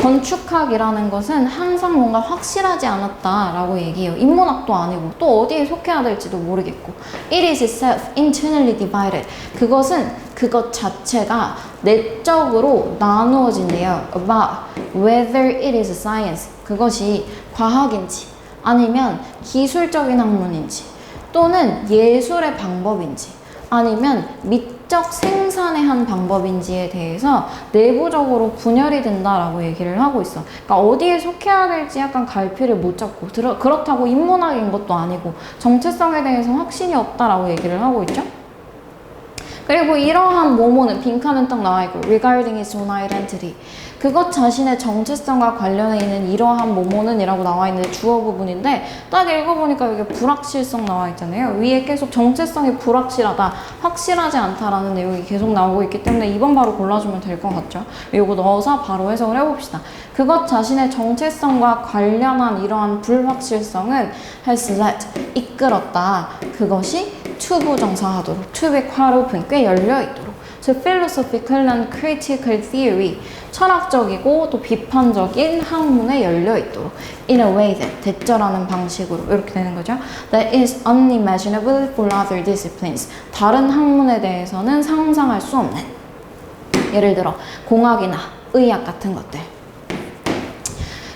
건축학이라는 것은 항상 뭔가 확실하지 않았다라고 얘기해요. 인문학도 아니고 또 어디에 속해야 될지도 모르겠고 It is itself internally divided. 그것은 그것 자체가 내적으로 나누어진대요. About whether it is a science. 그것이 과학인지 아니면 기술적인 학문인지 또는 예술의 방법인지 아니면 미적 생산의 한 방법인지에 대해서 내부적으로 분열이 된다라고 얘기를 하고 있어. 그러니까 어디에 속해야 될지 약간 갈피를 못 잡고 그렇다고 인문학인 것도 아니고 정체성에 대해서 확신이 없다라고 얘기를 하고 있죠. 그리고 이러한 뭐뭐는 빈칸은 딱 나와 있고 regarding its own identity. 그것 자신의 정체성과 관련해 있는 이러한 뭐뭐는 이라고 나와 있는데 주어 부분인데 딱 읽어보니까 여기 불확실성 나와 있잖아요. 위에 계속 정체성이 불확실하다, 확실하지 않다라는 내용이 계속 나오고 있기 때문에 2번 바로 골라주면 될 것 같죠. 이거 넣어서 바로 해석을 해봅시다. 그것 자신의 정체성과 관련한 이러한 불확실성은 has led, 이끌었다. 그것이 to 부정사하도록, to be quite open, 꽤 열려있도록 to philosophical and critical theory, 철학적이고 또 비판적인 학문에 열려있도록 in a way that, 대절하는 방식으로 이렇게 되는 거죠. That is unimaginable for other disciplines. 다른 학문에 대해서는 상상할 수 없는. 예를 들어 공학이나 의학 같은 것들.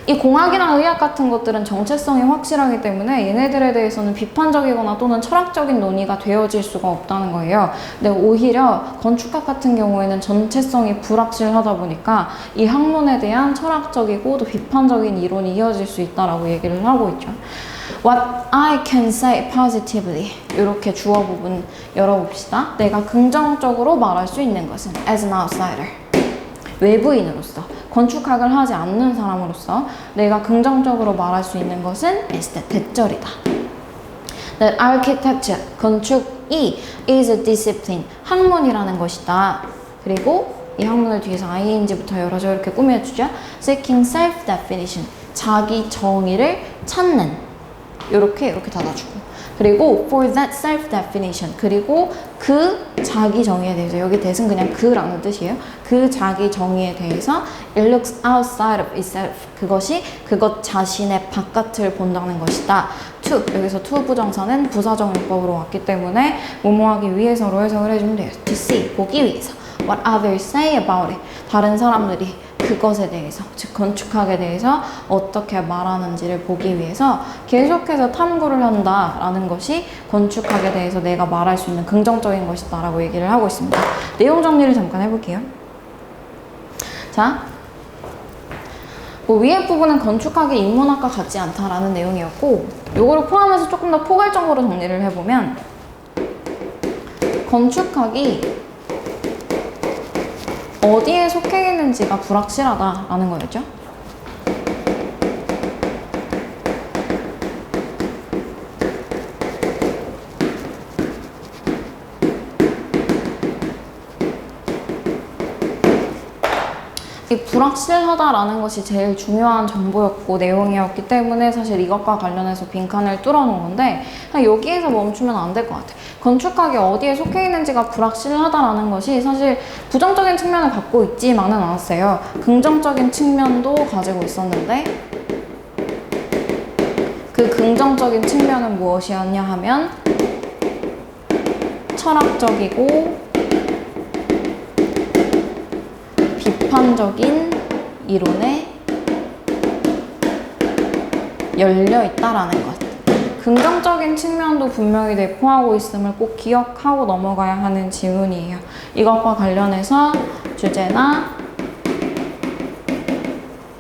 이 공학이나 의학 같은 것들은 정체성이 확실하기 때문에 얘네들에 대해서는 비판적이거나 또는 철학적인 논의가 되어질 수가 없다는 거예요. 근데 오히려 건축학 같은 경우에는 전체성이 불확실하다 보니까 이 학문에 대한 철학적이고 또 비판적인 이론이 이어질 수 있다라고 얘기를 하고 있죠. What I can say positively. 이렇게 주어 부분 열어봅시다. 내가 긍정적으로 말할 수 있는 것은 as an outsider. 외부인으로서, 건축학을 하지 않는 사람으로서 내가 긍정적으로 말할 수 있는 것은 is that, 대절이다. That architecture, 건축이 is a discipline, 학문이라는 것이다. 그리고 이 학문을 뒤에서 ing부터 열어서 이렇게 꾸며주죠. seeking self-definition. 자기 정의를 찾는. 이렇게 닫아주고. 그리고 for that self-definition. 그리고 그 자기 정의에 대해서, 여기 that은 그냥 그라는 뜻이에요. 그 자기 정의에 대해서 it looks outside of itself. 그것이 그것 자신의 바깥을 본다는 것이다. to, 여기서 to 부정사는 부사정용법으로 왔기 때문에 뭐뭐하기 위해서로 해석을 해주면 돼요. to see, 보기 위해서. What others say about it. 다른 사람들이 그것에 대해서, 즉 건축학에 대해서 어떻게 말하는지를 보기 위해서 계속해서 탐구를 한다라는 것이 건축학에 대해서 내가 말할 수 있는 긍정적인 것이다 라고 얘기를 하고 있습니다. 내용 정리를 잠깐 해볼게요. 자, 위에 부분은 건축학이 인문학과 같지 않다라는 내용이었고, 요거를 포함해서 조금 더 포괄적으로 정리를 해보면 건축학이 어디에 속해 있는지가 불확실하다라는 거였죠. 이 불확실하다라는 것이 제일 중요한 정보였고 내용이었기 때문에 사실 이것과 관련해서 빈칸을 뚫어놓은 건데 그냥 여기에서 멈추면 안 될 것 같아요. 건축학이 어디에 속해 있는지가 불확실하다라는 것이 사실 부정적인 측면을 갖고 있지만은 않았어요. 긍정적인 측면도 가지고 있었는데 그 긍정적인 측면은 무엇이었냐 하면 철학적이고 비판적인 이론에 열려있다라는 것. 긍정적인 측면도 분명히 내포하고 있음을 꼭 기억하고 넘어가야 하는 지문이에요. 이것과 관련해서 주제나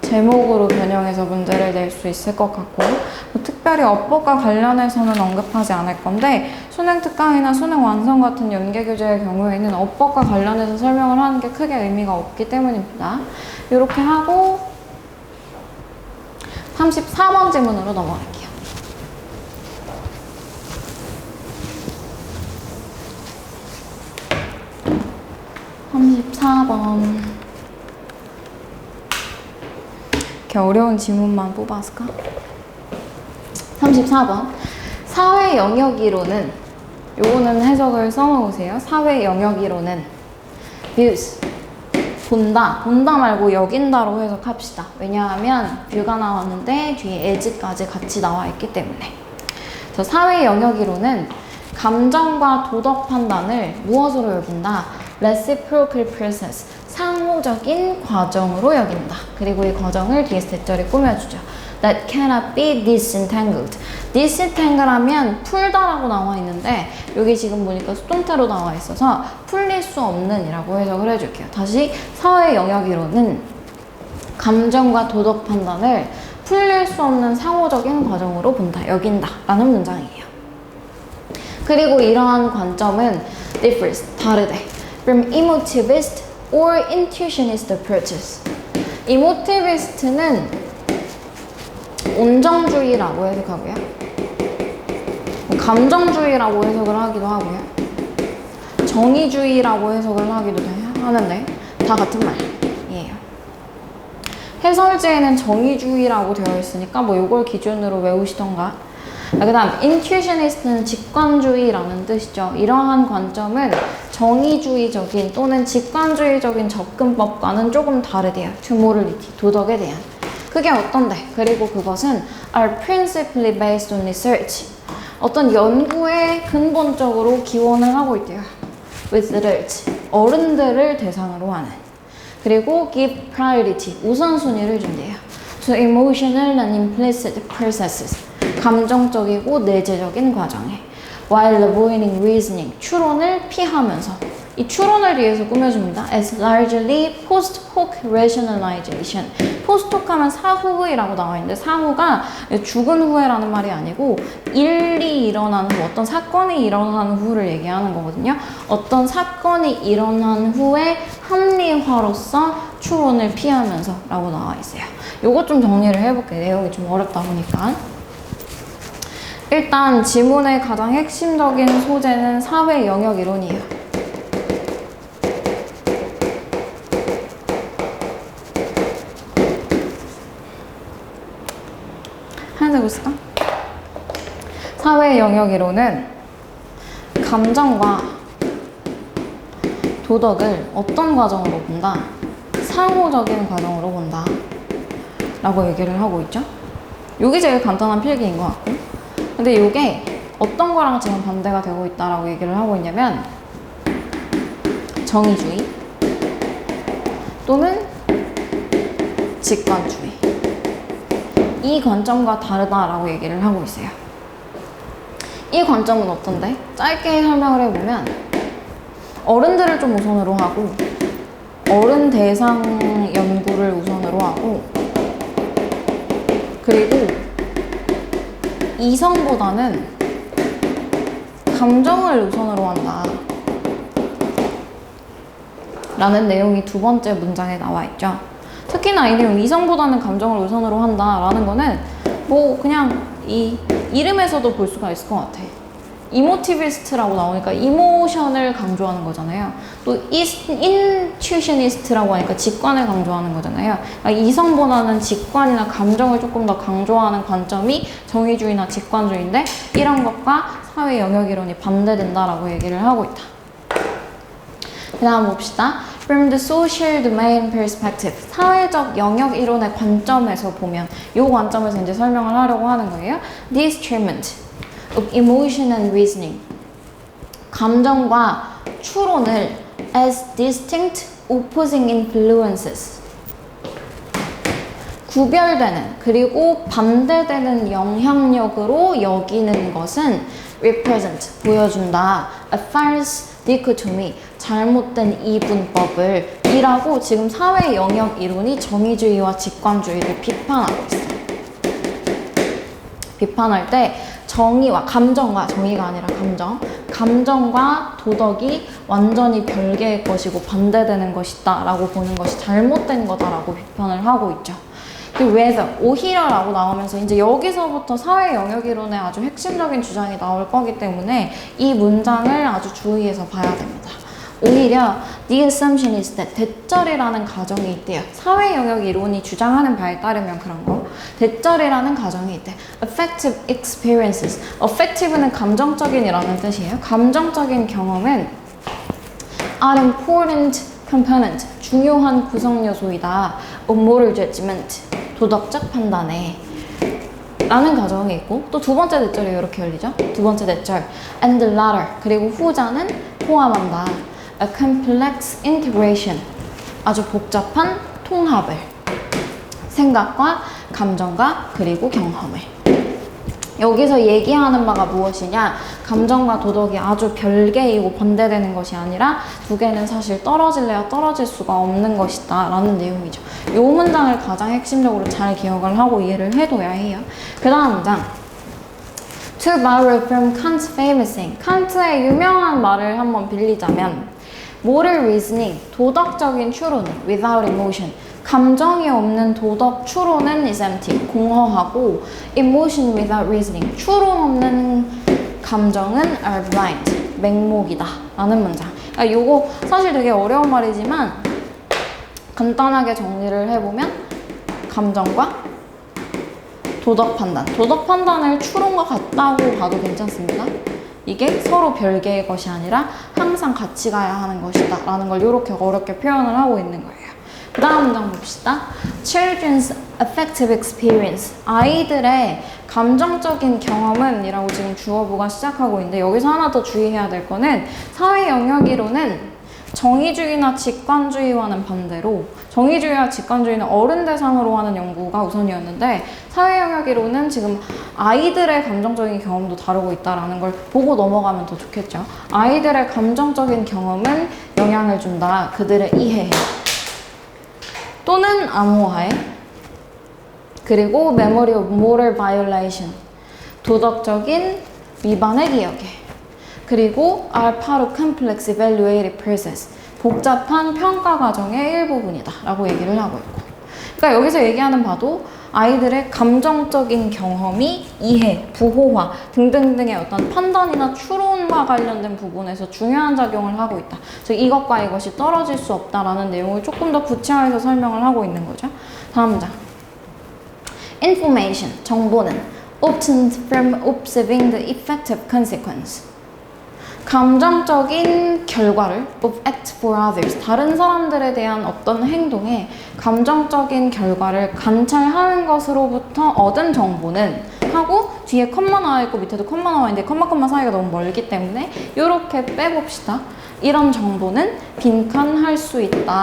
제목으로 변형해서 문제를 낼 수 있을 것 같고 특별히 어법과 관련해서는 언급하지 않을 건데 수능 특강이나 수능 완성 같은 연계 교재의 경우에는 어법과 관련해서 설명을 하는 게 크게 의미가 없기 때문입니다. 이렇게 하고 34번 지문으로 넘어갈게요. 34번. 이렇게 어려운 지문만 뽑았을까? 34번. 사회 영역이론은, 요거는 해석을 써놓으세요. 사회 영역이론은 views, 본다 말고 여긴다로 해석합시다. 왜냐하면 뷰가 나왔는데 뒤에 as까지 같이 나와 있기 때문에. 그래서 사회 영역이론은 감정과 도덕 판단을 무엇으로 여긴다? reciprocal process, 상호적인 과정으로 여긴다. 그리고 이 과정을 뒤에서 대절에 꾸며주죠. That cannot be disentangled. disentangle 하면 풀다라고 나와 있는데 여기 지금 보니까 수동태로 나와 있어서 풀릴 수 없는 이라고 해석을 해줄게요. 다시 사회 영역이론은 감정과 도덕 판단을 풀릴 수 없는 상호적인 과정으로 본다, 여긴다 라는 문장이에요. 그리고 이러한 관점은 differs, 다르대. from emotivist or intuitionist approaches. emotivist는 온정주의라고 해석하고요. 감정주의라고 해석을 하기도 하고요. 정의주의라고 해석을 하기도 하는데 다 같은 말이에요. 해설지에는 정의주의라고 되어 있으니까 뭐 요걸 기준으로 외우시던가. 그 다음 intuitionist는 직관주의라는 뜻이죠. 이러한 관점은 정의주의적인 또는 직관주의적인 접근법과는 조금 다르대요. to morality, 도덕에 대한. 그게 어떤데? 그리고 그것은 are principally based on research. 어떤 연구에 근본적으로 기원을 하고 있대요. with adults, 어른들을 대상으로 하는. 그리고 give priority, 우선순위를 준대요. to emotional and implicit processes, 감정적이고 내재적인 과정에. while avoiding reasoning, 추론을 피하면서. 이 추론을 뒤에서 꾸며줍니다. as largely post hoc rationalization. post hoc 하면 사후이라고 나와 있는데 사후가 죽은 후에라는 말이 아니고 일이 일어나는 후, 어떤 사건이 일어나는 후를 얘기하는 거거든요. 어떤 사건이 일어난 후에 합리화로서 추론을 피하면서 라고 나와 있어요. 요거 좀 정리를 해볼게요. 내용이 좀 어렵다 보니까. 일단 지문의 가장 핵심적인 소재는 사회 영역 이론이에요. 하얀색 쓸까? 사회 영역 이론은 감정과 도덕을 어떤 과정으로 본다? 상호적인 과정으로 본다 라고 얘기를 하고 있죠. 이게 제일 간단한 필기인 것 같고, 근데 이게 어떤 거랑 지금 반대가 되고 있다라고 얘기를 하고 있냐면 정의주의 또는 직관주의, 이 관점과 다르다라고 얘기를 하고 있어요. 이 관점은 어떤데? 짧게 설명을 해보면 어른들을 좀 우선으로 하고 어른 대상 연구를 우선으로 하고, 그리고 이성보다는 감정을 우선으로 한다 라는 내용이 두 번째 문장에 나와 있죠. 특히나 이 내용 이성보다는 감정을 우선으로 한다 라는 거는 뭐 그냥 이 이름에서도 볼 수가 있을 것 같아. 이모티비스트라고 나오니까 이모션을 강조하는 거잖아요. 또 인튜셔니스트라고 하니까 직관을 강조하는 거잖아요. 그러니까 이성보다는 직관이나 감정을 조금 더 강조하는 관점이 정의주의나 직관주의인데, 이런 것과 사회 영역 이론이 반대된다라고 얘기를 하고 있다. 그 다음 봅시다. From the social domain perspective, 사회적 영역 이론의 관점에서 보면, 이 관점에서 이제 설명을 하려고 하는 거예요. This treatment of emotion and reasoning, 감정과 추론을 as distinct opposing influences, 구별되는 그리고 반대되는 영향력으로 여기는 것은 represent, 보여준다, a false dichotomy, 잘못된 이분법을 이라고 지금 사회 영역 이론이 정의주의와 직관주의를 비판하고 있어요. 비판할 때 정의와 감정과, 정의가 아니라 감정과 도덕이 완전히 별개의 것이고 반대되는 것이다 라고 보는 것이 잘못된 거다라고 비판을 하고 있죠. 그 whether, 오히려라고 나오면서 이제 여기서부터 사회 영역 이론의 아주 핵심적인 주장이 나올 거기 때문에 이 문장을 아주 주의해서 봐야 됩니다. 오히려 the assumption is that, 대절이라는 가정이 있대요. 사회 영역 이론이 주장하는 바에 따르면 그런 거. 대절이라는 가정이 있대. affective experiences. affective는 감정적인이라는 뜻이에요. 감정적인 경험은 are important component, 중요한 구성 요소이다. of moral judgment, 도덕적 판단에 라는 가정이 있고, 또 두 번째 대절이 이렇게 열리죠. 두 번째 대절 and the latter, 그리고 후자는 포함한다. a complex integration, 아주 복잡한 통합을, 생각과 감정과 그리고 경험을. 여기서 얘기하는 바가 무엇이냐? 감정과 도덕이 아주 별개이고 반대되는 것이 아니라 두 개는 사실 떨어질래야 떨어질 수가 없는 것이다 라는 내용이죠. 이 문장을 가장 핵심적으로 잘 기억을 하고 이해를 해둬야 해요. 그 다음 문장, To borrow from Kant's famous saying, 칸트의 유명한 말을 한번 빌리자면 moral reasoning, 도덕적인 추론, without emotion, 감정이 없는 도덕 추론은 is empty, 공허하고, emotion without reasoning, 추론 없는 감정은 are blind, 맹목이다 라는 문장. 그러니까 요거 사실 되게 어려운 말이지만 간단하게 정리를 해보면 감정과 도덕 판단을 추론과 같다고 봐도 괜찮습니다. 이게 서로 별개의 것이 아니라 항상 같이 가야 하는 것이다 라는 걸 이렇게 어렵게 표현을 하고 있는 거예요. 그 다음 문장 봅시다. Children's affective experience, 아이들의 감정적인 경험은 이라고 지금 주어부가 시작하고 있는데, 여기서 하나 더 주의해야 될 거는 사회 영역 이론은 정의주의나 직관주의와는 반대로, 정의주의와 직관주의는 어른 대상으로 하는 연구가 우선이었는데 사회 영역 이론은 지금 아이들의 감정적인 경험도 다루고 있다는 걸 보고 넘어가면 더 좋겠죠. 아이들의 감정적인 경험은 영향을 준다. 그들의 이해에 또는 암호화에, 그리고 memory of moral violation, 도덕적인 위반의 기억에, 그리고 are part of complex evaluative process, 복잡한 평가 과정의 일부분이다 라고 얘기를 하고 있고, 그러니까 여기서 얘기하는 바도 아이들의 감정적인 경험이 이해, 부호화 등등등의 어떤 판단이나 추론과 관련된 부분에서 중요한 작용을 하고 있다. 즉 이것과 이것이 떨어질 수 없다라는 내용을 조금 더 구체화해서 설명을 하고 있는 거죠. 다음 문장. Information, 정보는 obtained from observing the effective consequence. 감정적인 결과를 of act for others, 다른 사람들에 대한 어떤 행동에 감정적인 결과를 관찰하는 것으로부터 얻은 정보는 하고 뒤에 컴마 나와 있고 밑에도 컴마 나와 있는데 컴마 사이가 너무 멀기 때문에 이렇게 빼봅시다. 이런 정보는 빈칸할 수 있다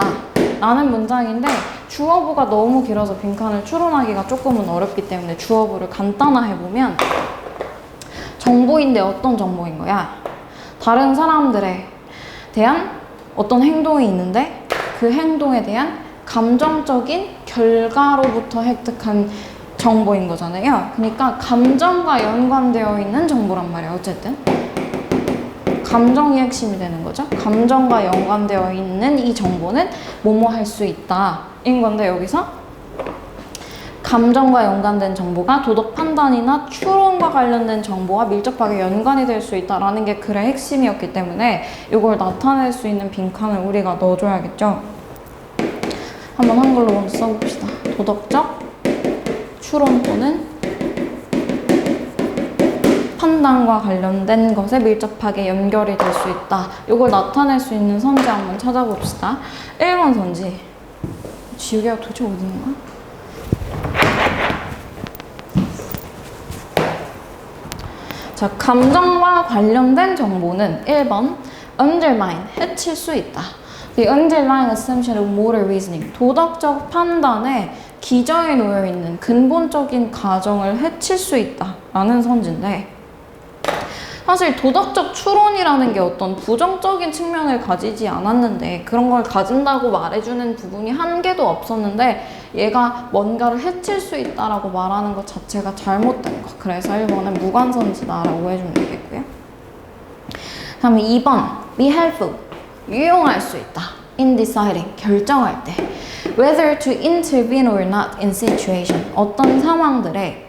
라는 문장인데 주어부가 너무 길어서 빈칸을 추론하기가 조금은 어렵기 때문에 주어부를 간단화해보면 정보인데 어떤 정보인 거야? 다른 사람들에 대한 어떤 행동이 있는데 그 행동에 대한 감정적인 결과로부터 획득한 정보인 거잖아요. 그러니까 감정과 연관되어 있는 정보란 말이에요. 어쨌든 감정이 핵심이 되는 거죠. 감정과 연관되어 있는 이 정보는 뭐뭐 할 수 있다 인 건데 여기서 감정과 연관된 정보가 도덕 판단이나 추론과 관련된 정보와 밀접하게 연관이 될 수 있다라는 게 글의 핵심이었기 때문에 이걸 나타낼 수 있는 빈칸을 우리가 넣어줘야겠죠. 한번 한글로 먼저 써봅시다. 도덕적 추론 또는 판단과 관련된 것에 밀접하게 연결이 될 수 있다. 이걸 나타낼 수 있는 선지 한번 찾아봅시다. 1번 선지. 지우개가 도대체 어디 있는 거야? 자, 감정과 관련된 정보는 1번 undermine, 해칠 수 있다. The underlying assumption of moral reasoning, 도덕적 판단에 기저에 놓여있는 근본적인 가정을 해칠 수 있다 라는 선지인데 사실 도덕적 추론이라는 게 어떤 부정적인 측면을 가지지 않았는데 그런 걸 가진다고 말해주는 부분이 한 개도 없었는데 얘가 뭔가를 해칠 수 있다라고 말하는 것 자체가 잘못된 거. 그래서 1번은 무관선지다라고 해주면 되겠고요. 다음에 2번 be helpful, 유용할 수 있다. in deciding, 결정할 때 whether to intervene or not in situation, 어떤 상황들에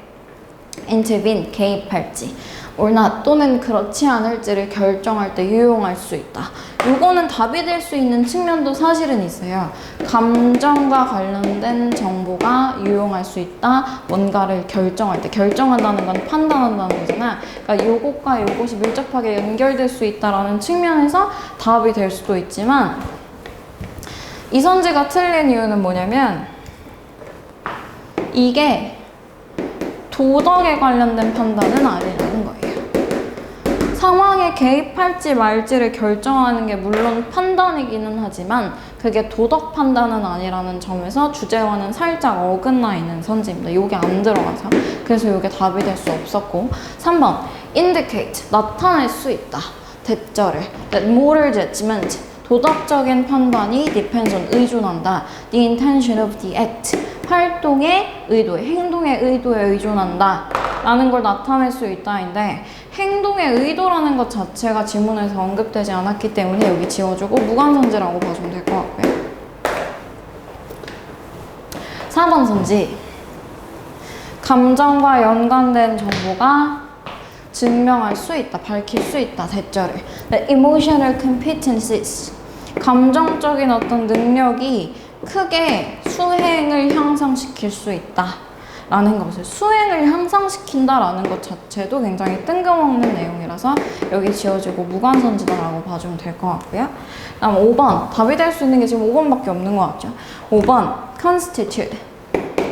intervene, 개입할지 or not, 또는 그렇지 않을지를 결정할 때 유용할 수 있다. 이거는 답이 될 수 있는 측면도 사실은 있어요. 감정과 관련된 정보가 유용할 수 있다. 뭔가를 결정할 때, 결정한다는 건 판단한다는 거잖아. 그러니까 요것과 요것이 밀접하게 연결될 수 있다라는 측면에서 답이 될 수도 있지만 이 선지가 틀린 이유는 뭐냐면 이게 도덕에 관련된 판단은 아니라는 거예요. 상황에 개입할지 말지를 결정하는 게 물론 판단이기는 하지만 그게 도덕 판단은 아니라는 점에서 주제와는 살짝 어긋나 있는 선지입니다. 이게 안 들어가서. 그래서 이게 답이 될 수 없었고 3번 indicate, 나타낼 수 있다. 대절을 that moral judgment, 도덕적인 판단이 depends on, 의존한다. The intention of the act, 활동의 의도에, 행동의 의도에 의존한다 라는 걸 나타낼 수 있다인데 행동의 의도라는 것 자체가 지문에서 언급되지 않았기 때문에 여기 지워주고 무관선지라고 봐주면 될 것 같고요. 4번 선지, 감정과 연관된 정보가 증명할 수 있다, 밝힐 수 있다, 대절을. Emotional competencies, 감정적인 어떤 능력이 크게 수행을 향상시킬 수 있다 라는 것을, 수행을 향상시킨다라는 것 자체도 굉장히 뜬금없는 내용이라서 여기 지워지고 무관선지다라고 봐주면 될 것 같고요. 다음 5번, 답이 될 수 있는 게 지금 5번밖에 없는 것 같죠. 5번 constitute,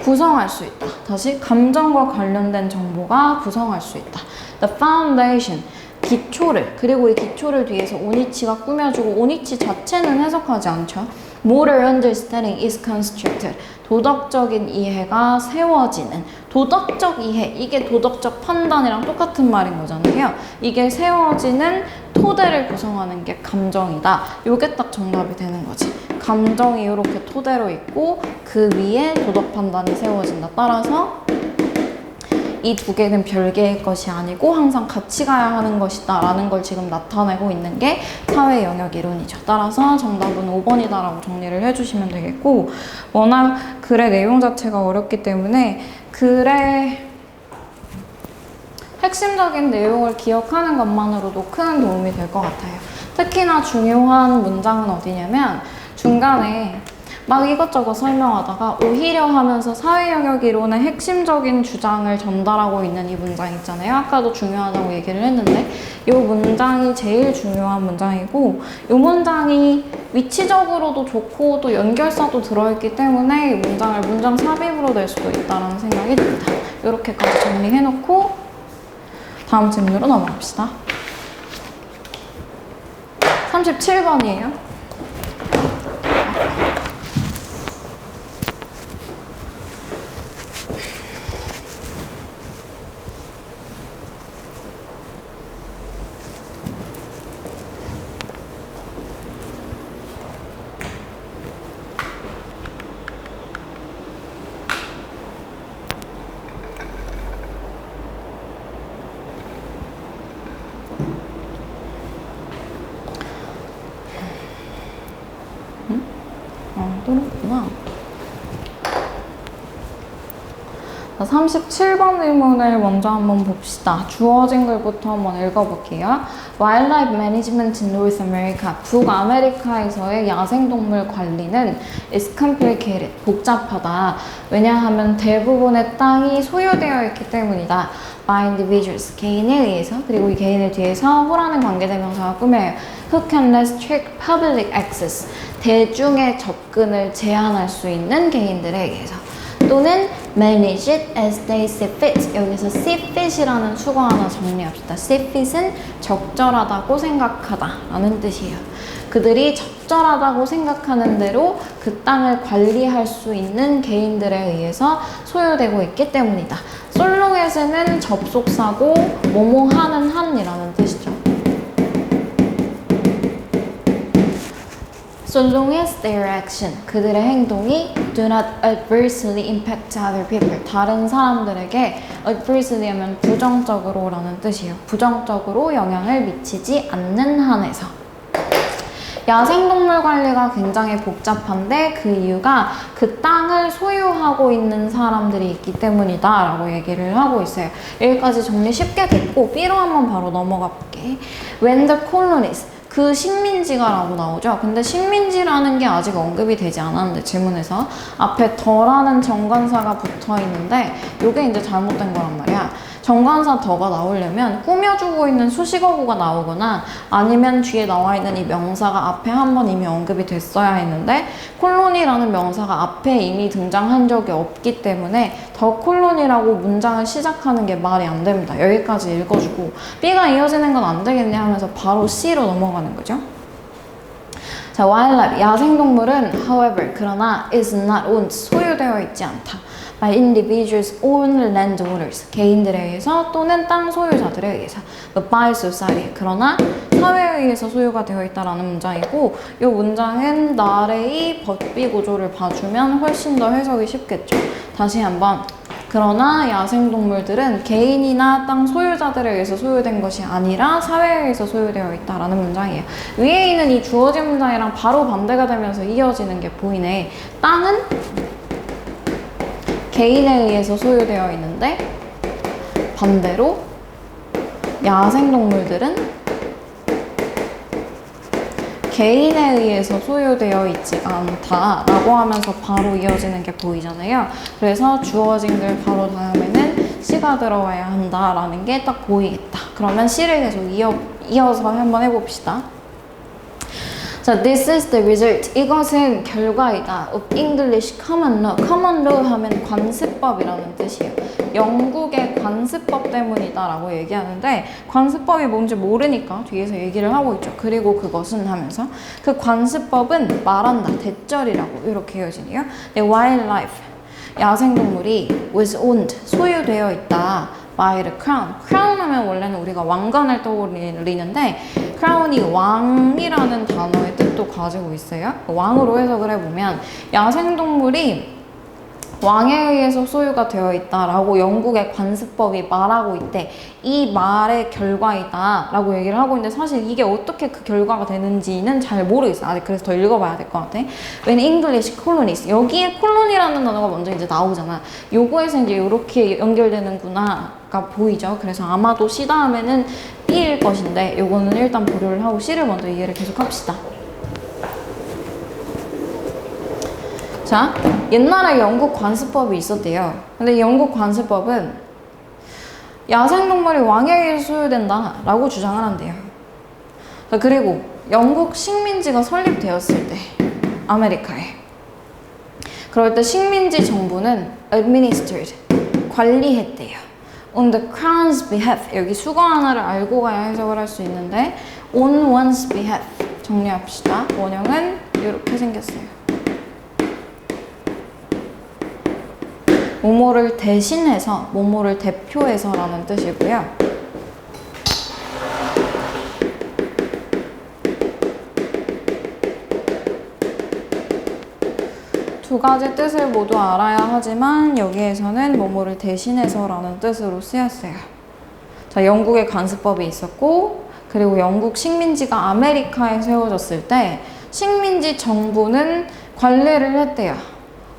구성할 수 있다. 다시 감정과 관련된 정보가 구성할 수 있다. The foundation, 기초를, 그리고 이 기초를 뒤에서 오니치가 꾸며주고 오니치 자체는 해석하지 않죠. Moral understanding is constructed, 도덕적인 이해가 세워지는, 도덕적 이해, 이게 도덕적 판단이랑 똑같은 말인 거잖아요. 이게 세워지는 토대를 구성하는 게 감정이다. 요게 딱 정답이 되는 거지. 감정이 이렇게 토대로 있고 그 위에 도덕 판단이 세워진다. 따라서 이 두 개는 별개의 것이 아니고 항상 같이 가야 하는 것이다 라는 걸 지금 나타내고 있는 게 사회 영역 이론이죠. 따라서 정답은 5번이다 라고 정리를 해주시면 되겠고, 워낙 글의 내용 자체가 어렵기 때문에 글의 핵심적인 내용을 기억하는 것만으로도 큰 도움이 될 것 같아요. 특히나 중요한 문장은 어디냐면 중간에 막 이것저것 설명하다가 오히려 하면서 사회 영역 이론의 핵심적인 주장을 전달하고 있는 이 문장 있잖아요. 아까도 중요하다고 얘기를 했는데 이 문장이 제일 중요한 문장이고 이 문장이 위치적으로도 좋고 또 연결사도 들어있기 때문에 이 문장을 문장 삽입으로 낼 수도 있다는 생각이 듭니다. 이렇게까지 정리해놓고 다음 질문으로 넘어갑시다. 37번이에요. 그렇구나. 37번 질문을 먼저 한번 봅시다. 주어진 글부터 한번 읽어볼게요. Wildlife Management in North America. 북아메리카에서의 야생동물 관리는 is complicated. 복잡하다. 왜냐하면 대부분의 땅이 소유되어 있기 때문이다. By individuals. 개인에 의해서. 그리고 이 개인을 뒤에서 who라는 관계대명사가 꾸며요. Who can restrict public access. 대중의 접근을 제한할 수 있는 개인들에 의해서. 또는 manage it as they see fit. 여기서 see fit이라는 수거 하나 정리합시다. see fit은 적절하다고 생각하다 라는 뜻이에요. 그들이 적절하다고 생각하는 대로 그 땅을 관리할 수 있는 개인들에 의해서 소유되고 있기 때문이다. 솔롱에서는 접속사고 뭐뭐 하는 한이라는 뜻이죠. So long as their action, 그들의 행동이 do not adversely impact other people, 다른 사람들에게 adversely 하면 부정적으로 라는 뜻이에요. 부정적으로 영향을 미치지 않는 한에서. 야생동물 관리가 굉장히 복잡한데 그 이유가 그 땅을 소유하고 있는 사람들이 있기 때문이다 라고 얘기를 하고 있어요. 여기까지 정리 쉽게 됐고 B로 한번 바로 넘어가 볼게. When the colonies, 그 식민지가 라고 나오죠. 근데 식민지라는 게 아직 언급이 되지 않았는데 질문에서 앞에 더라는 정관사가 붙어 있는데 이게 이제 잘못된 거란 말이야. 정관사 더가 나오려면 꾸며주고 있는 수식어구가 나오거나 아니면 뒤에 나와 있는 이 명사가 앞에 한번 이미 언급이 됐어야 했는데 콜로니라는 명사가 앞에 이미 등장한 적이 없기 때문에 더 콜로니라고 문장을 시작하는 게 말이 안 됩니다. 여기까지 읽어주고 B가 이어지는 건 안 되겠네 하면서 바로 C로 넘어가는 거죠. 자, wildlife, 야생동물은 however, 그러나 is not owned, 소유되어 있지 않다. by individuals own landowners, 개인들에 의해서 또는 땅 소유자들에 의해서. but by society, 그러나 사회에 의해서 소유가 되어 있다라는 문장이고 이 문장은 나래의 법비 구조를 봐주면 훨씬 더 해석이 쉽겠죠. 다시 한번. 그러나 야생동물들은 개인이나 땅 소유자들에 의해서 소유된 것이 아니라 사회에 의해서 소유되어 있다라는 문장이에요. 위에 있는 이 주어진 문장이랑 바로 반대가 되면서 이어지는 게 보이네. 땅은 개인에 의해서 소유되어 있는데 반대로 야생동물들은 개인에 의해서 소유되어 있지가 않다라고 하면서 바로 이어지는 게 보이잖아요. 그래서 주어진 글 바로 다음에는 C가 들어가야 한다라는 게 딱 보이겠다. 그러면 C를 계속 이어서 한번 해봅시다. 자, this is the result. 이것은 결과이다. of English common law. common law 하면 관습법이라는 뜻이에요. 영국의 관습법 때문이다 라고 얘기하는데 관습법이 뭔지 모르니까 뒤에서 얘기를 하고 있죠. 그리고 그것은 하면서 그 관습법은 말한다. 대절이라고 이렇게 이어지네요. wildlife. 야생동물이 was owned. 소유되어 있다. by the crown. crown 하면 원래는 우리가 왕관을 떠올리는데 crown이 왕이라는 단어의 뜻도 가지고 있어요. 왕으로 해석을 해보면 야생동물이 왕에 의해서 소유가 되어 있다라고 영국의 관습법이 말하고 있대. 이 말의 결과이다 라고 얘기를 하고 있는데 사실 이게 어떻게 그 결과가 되는지는 잘 모르겠어요. 아직 그래서 더 읽어봐야 될 것 같아. When English colonies, 여기에 콜로니라는 단어가 먼저 이제 나오잖아. 요거에서 이제 이렇게 연결되는구나가 보이죠. 그래서 아마도 C 다음에는 B일 것인데 요거는 일단 보류를 하고 C를 먼저 이해를 계속 합시다. 자, 옛날에 영국 관습법이 있었대요. 근데 이 영국 관습법은 야생동물이 왕에게 소유된다 라고 주장을 한대요. 자, 그리고 영국 식민지가 설립되었을 때 아메리카에 그럴 때 식민지 정부는 administered 관리했대요. On the crown's behalf 여기 수거 하나를 알고 가야 해석을 할 수 있는데 on one's behalf 정리합시다. 원형은 이렇게 생겼어요. 뭐뭐를 대신해서, 뭐뭐를 대표해서 라는 뜻이고요. 두 가지 뜻을 모두 알아야 하지만 여기에서는 뭐뭐를 대신해서 라는 뜻으로 쓰였어요. 자, 영국의 관습법이 있었고 그리고 영국 식민지가 아메리카에 세워졌을 때 식민지 정부는 관리를 했대요.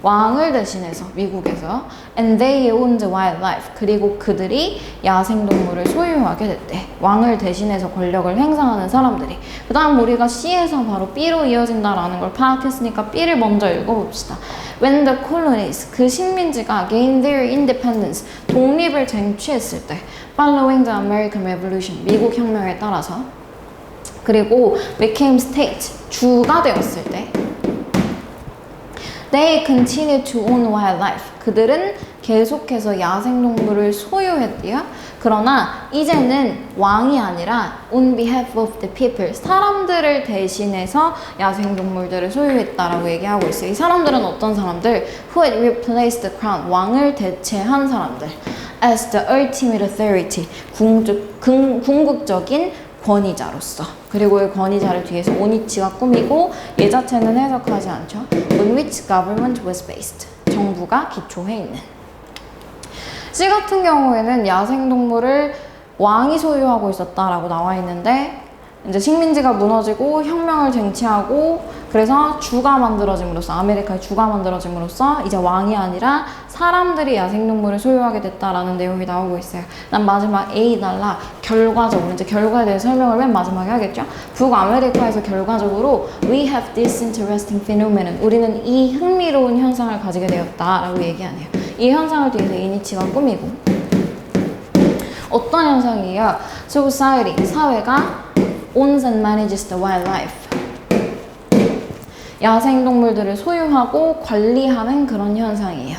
왕을 대신해서 미국에서 and they owned wildlife 그리고 그들이 야생동물을 소유하게 됐대. 왕을 대신해서 권력을 행사하는 사람들이. 그 다음 우리가 C에서 바로 B로 이어진다라는 걸 파악했으니까 B를 먼저 읽어봅시다. When the colonies 그 식민지가 gained their independence 독립을 쟁취했을 때 following the American Revolution 미국 혁명에 따라서 그리고 became state 주가 되었을 때 They continue to own wildlife. 그들은 계속해서 야생동물을 소유했대요. 그러나 이제는 왕이 아니라 on behalf of the people. 사람들을 대신해서 야생동물들을 소유했다라고 얘기하고 있어요. 이 사람들은 어떤 사람들? Who had replaced the crown. 왕을 대체한 사람들. As the ultimate authority. 궁극적인 권위자로서. 그리고 이 권위자를 뒤에서 오니치가 꾸미고 얘 자체는 해석하지 않죠. On which government was based. 정부가 기초해 있는. C 같은 경우에는 야생동물을 왕이 소유하고 있었다라고 나와 있는데 이제 식민지가 무너지고 혁명을 쟁취하고 그래서 주가 만들어짐으로써 아메리카의 주가 만들어짐으로써 이제 왕이 아니라 사람들이 야생동물을 소유하게 됐다라는 내용이 나오고 있어요. 난 마지막 A 달라 결과적으로 이제 결과에 대해 설명을 맨 마지막에 하겠죠. 북아메리카에서 결과적으로 we have this interesting phenomenon 우리는 이 흥미로운 현상을 가지게 되었다라고 얘기하네요. 이 현상을 뒤에서 이니치가 꾸미고 어떤 현상이에요? Society 사회가 owns and manages the wildlife. 야생동물들을 소유하고 관리하는 그런 현상이에요.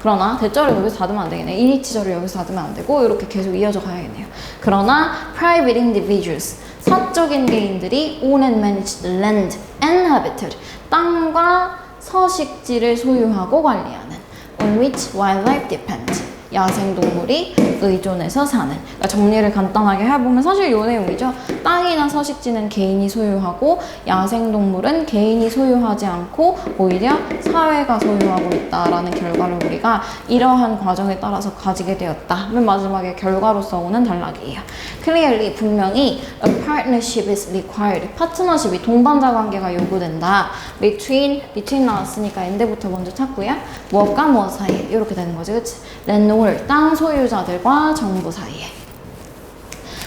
그러나 대절을 여기서 닫으면 안 되겠네요. 이니치절을 여기서 닫으면 안 되고 이렇게 계속 이어져 가야겠네요. 그러나 private individuals, 사적인 개인들이 own and manage the land and habitat, 땅과 서식지를 소유하고 관리하는 on which wildlife depends. 야생동물이 의존해서 사는. 그러니까 정리를 간단하게 해보면 사실 이 내용이죠. 땅이나 서식지는 개인이 소유하고 야생동물은 개인이 소유하지 않고 오히려 사회가 소유하고 있다라는 결과를 우리가 이러한 과정에 따라서 가지게 되었다. 맨 마지막에 결과로서 오는 단락이에요. Clearly 분명히 a partnership is required. 파트너십이 동반자 관계가 요구된다. between 나왔으니까 and부터 먼저 찾고요. 무엇과 무엇 사이에 이렇게 되는 거지, 그치? landowner, 땅 소유자들과 정부 사이에.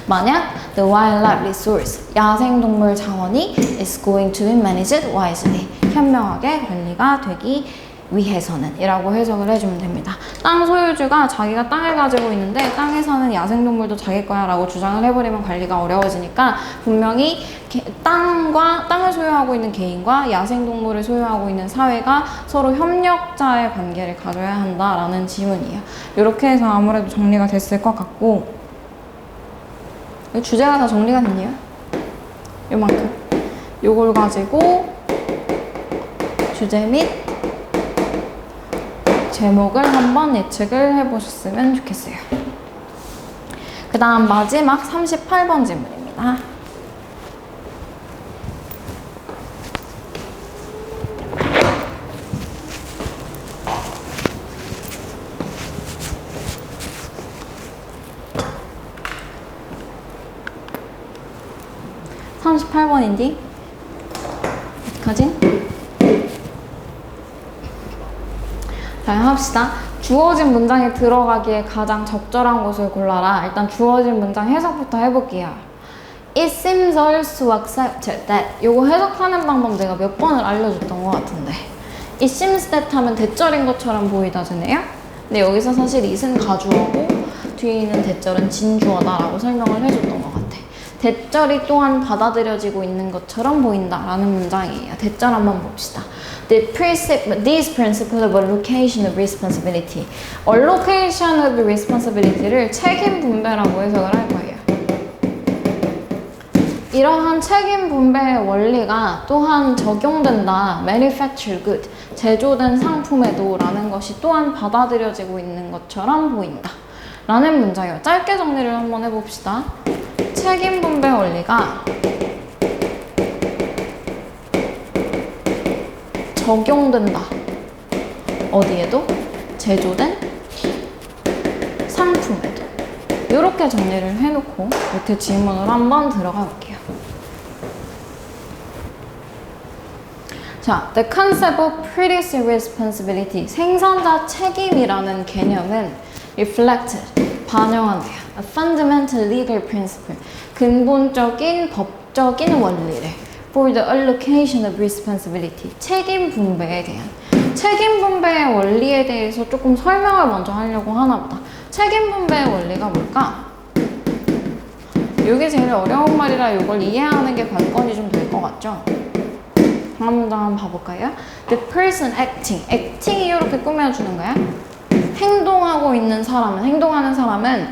만약 the wildlife resource, 야생동물 자원이 is going to be managed wisely, 현명하게 관리가 되기 위해서는 이라고 해석을 해주면 됩니다. 땅 소유주가 자기가 땅을 가지고 있는데 땅에 사는 야생동물도 자기 거야 라고 주장을 해버리면 관리가 어려워지니까 분명히 땅을 소유하고 있는 개인과 야생동물을 소유하고 있는 사회가 서로 협력자의 관계를 가져야 한다라는 지문이에요. 이렇게 해서 아무래도 정리가 됐을 것 같고 주제가 다 정리가 됐네요. 요만큼. 요걸 가지고 주제 및 제목을 한번 예측을 해보셨으면 좋겠어요. 그 다음 마지막 38번 질문입니다. (38번인데) 어떡하지? 자, 합시다. 주어진 문장에 들어가기에 가장 적절한 곳을 골라라. 일단 주어진 문장 해석부터 해볼게요. It seems also accepted that. 요거 해석하는 방법 내가 몇 번을 알려줬던 것 같은데. it seems that 하면 대절인 것처럼 보이다잖아요. 근데 여기서 사실 it은 가주어고 뒤에 있는 대절은 진주어다라고 설명을 해줬던 것 같아. 대절이 또한 받아들여지고 있는 것처럼 보인다라는 문장이에요. 대절 한번 봅시다. These principles of allocation of responsibility. allocation of responsibility를 책임 분배라고 해석을 할 거예요. 이러한 책임 분배의 원리가 또한 적용된다. manufactured good, 제조된 상품에도 라는 것이 또한 받아들여지고 있는 것처럼 보인다. 라는 문장이에요. 짧게 정리를 한번 해봅시다. 책임 분배 원리가 적용된다. 어디에도? 제조된 상품에도. 이렇게 정리를 해놓고 이렇게 질문을 한번 들어가 볼게요. 자, the concept of producer responsibility, 생산자 책임이라는 개념은 reflected, 반영한대요. A fundamental legal principle, 근본적인 법적인 원리를 for the allocation of responsibility, 책임 분배에 대한. 책임 분배의 원리에 대해서 조금 설명을 먼저 하려고 하나 보다. 책임 분배의 원리가 뭘까? 이게 제일 어려운 말이라 이걸 이해하는 게 관건이 좀 될 것 같죠? 다음 문장 한번 봐볼까요? The person acting이 이렇게 꾸며주는 거야. 행동하는 사람은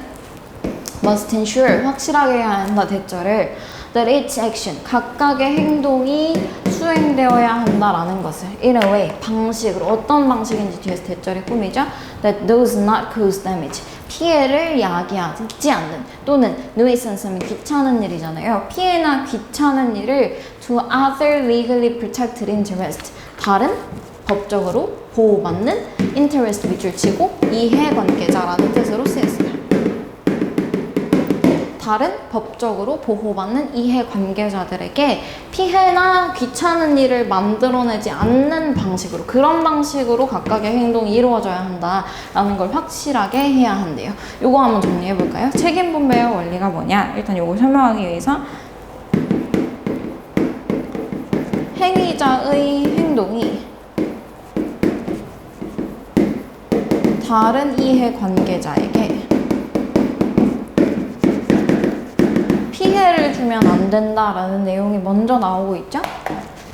must ensure, 확실하게 해야 한다, 대절을 that each action, 각각의 행동이 수행되어야 한다라는 것을 in a way, 방식으로, 어떤 방식인지 뒤에서 대절이 꾸미죠. that does not cause damage, 피해를 야기하지 않는, 또는 nuisance는 귀찮은 일이잖아요. 피해나 귀찮은 일을 to other legally protected interest, 다른 법적으로 보호받는 interest 밑줄 치고 이해관계자라는 뜻으로 쓰였어요. 다른 법적으로 보호받는 이해관계자들에게 피해나 귀찮은 일을 만들어내지 않는 방식으로, 그런 방식으로 각각의 행동이 이루어져야 한다라는 걸 확실하게 해야 한대요. 요거 한번 정리해 볼까요? 책임 분배의 원리가 뭐냐? 일단 요거 설명하기 위해서 행위자의 행동이 다른 이해관계자에게 피해를 주면 안 된다라는 내용이 먼저 나오고 있죠?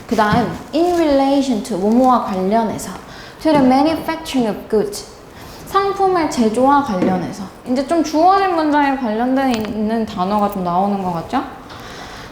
그 다음 in relation to, 뭐뭐와 관련해서 to the manufacturing of goods, 상품의 제조와 관련해서. 이제 좀 주어진 문장에 관련된 있는 단어가 좀 나오는 것 같죠?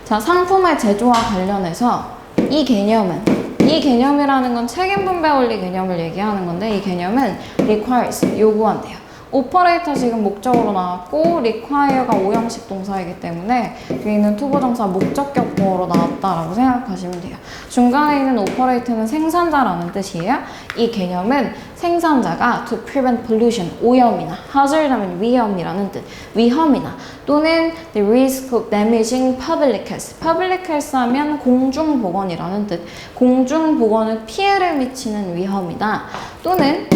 자, 상품의 제조와 관련해서 이 개념이라는 건 책임 분배 원리 개념을 얘기하는 건데, 이 개념은 requires, 요구한대요. 오퍼레이터 지금 목적으로 나왔고 require가 오형식 동사이기 때문에 뒤에 있는 투부정사 목적격 보어로 나왔다라고 생각하시면 돼요. 중간에 있는 오퍼레이터는 생산자라는 뜻이에요. 이 개념은 생산자가 to prevent pollution, 오염이나 hazard 하면 위험이라는 뜻, 위험이나 또는 the risk of damaging public health, public health 하면 공중보건이라는 뜻, 공중보건은 피해를 미치는 위험이다, 또는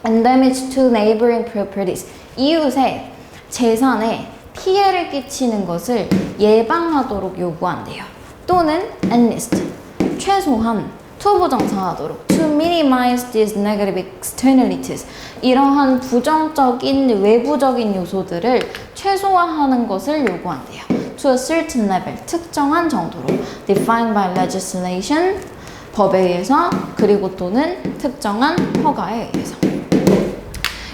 and damage to neighboring properties, 이웃의 재산에 피해를 끼치는 것을 예방하도록 요구한대요. 또는 at least, 최소한 투부정사하도록 to minimize these negative externalities, 이러한 부정적인 외부적인 요소들을 최소화하는 것을 요구한대요. to a certain level, 특정한 정도로 defined by legislation, 법에 의해서, 그리고 또는 특정한 허가에 의해서.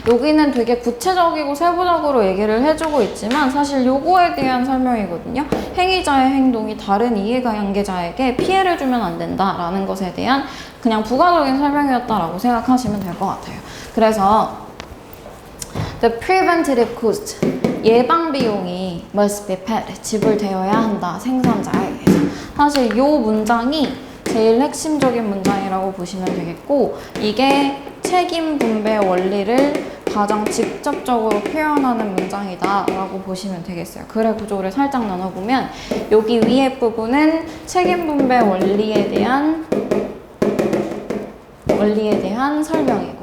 여기는 되게 구체적이고 세부적으로 얘기를 해주고 있지만 사실 요거에 대한 설명이거든요. 행위자의 행동이 다른 이해관계자에게 피해를 주면 안 된다라는 것에 대한 그냥 부가적인 설명이었다라고 생각하시면 될 것 같아요. 그래서 the preventative cost, 예방 비용이 must be paid, 지불되어야 한다, 생산자에 의해서. 사실 요 문장이 제일 핵심적인 문장이라고 보시면 되겠고, 이게 책임 분배 원리를 가장 직접적으로 표현하는 문장이다 라고 보시면 되겠어요. 글의 구조를 살짝 나눠보면 여기 위에 부분은 책임 분배 원리에 대한 설명이고,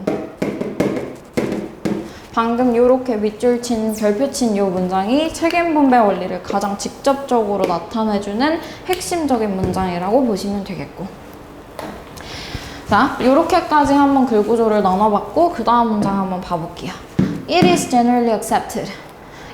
방금 요렇게 밑줄 친, 별표 친 요 문장이 책임 분배 원리를 가장 직접적으로 나타내주는 핵심적인 문장이라고 보시면 되겠고, 그 자, 요렇게까지 한번 글 구조를 나눠봤고 그 다음 문장 한번 봐볼게요. It is generally accepted.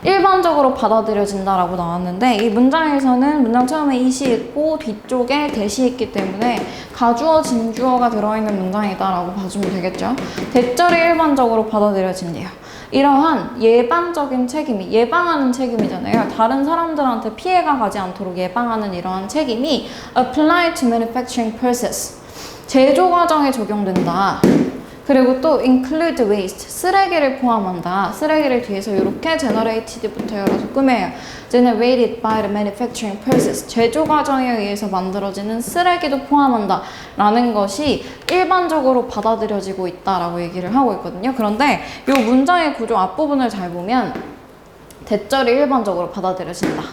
일반적으로 받아들여진다라고 나왔는데 이 문장에서는 문장 처음에 it이 있고 뒤쪽에 that이 있기 때문에 가주어, 진주어가 들어있는 문장이다라고 봐주면 되겠죠. 대절이 일반적으로 받아들여진대요. 이러한 예방적인 책임이, 예방하는 책임이잖아요. 다른 사람들한테 피해가 가지 않도록 예방하는 이러한 책임이 apply to manufacturing process. 제조 과정에 적용된다. 그리고 또 include waste, 쓰레기를 포함한다. 쓰레기를 뒤에서 이렇게 generated부터 열어서 꾸며요. generated by the manufacturing process, 제조 과정에 의해서 만들어지는 쓰레기도 포함한다 라는 것이 일반적으로 받아들여지고 있다라고 얘기를 하고 있거든요. 그런데 이 문장의 구조 앞부분을 잘 보면 대절이 일반적으로 받아들여진다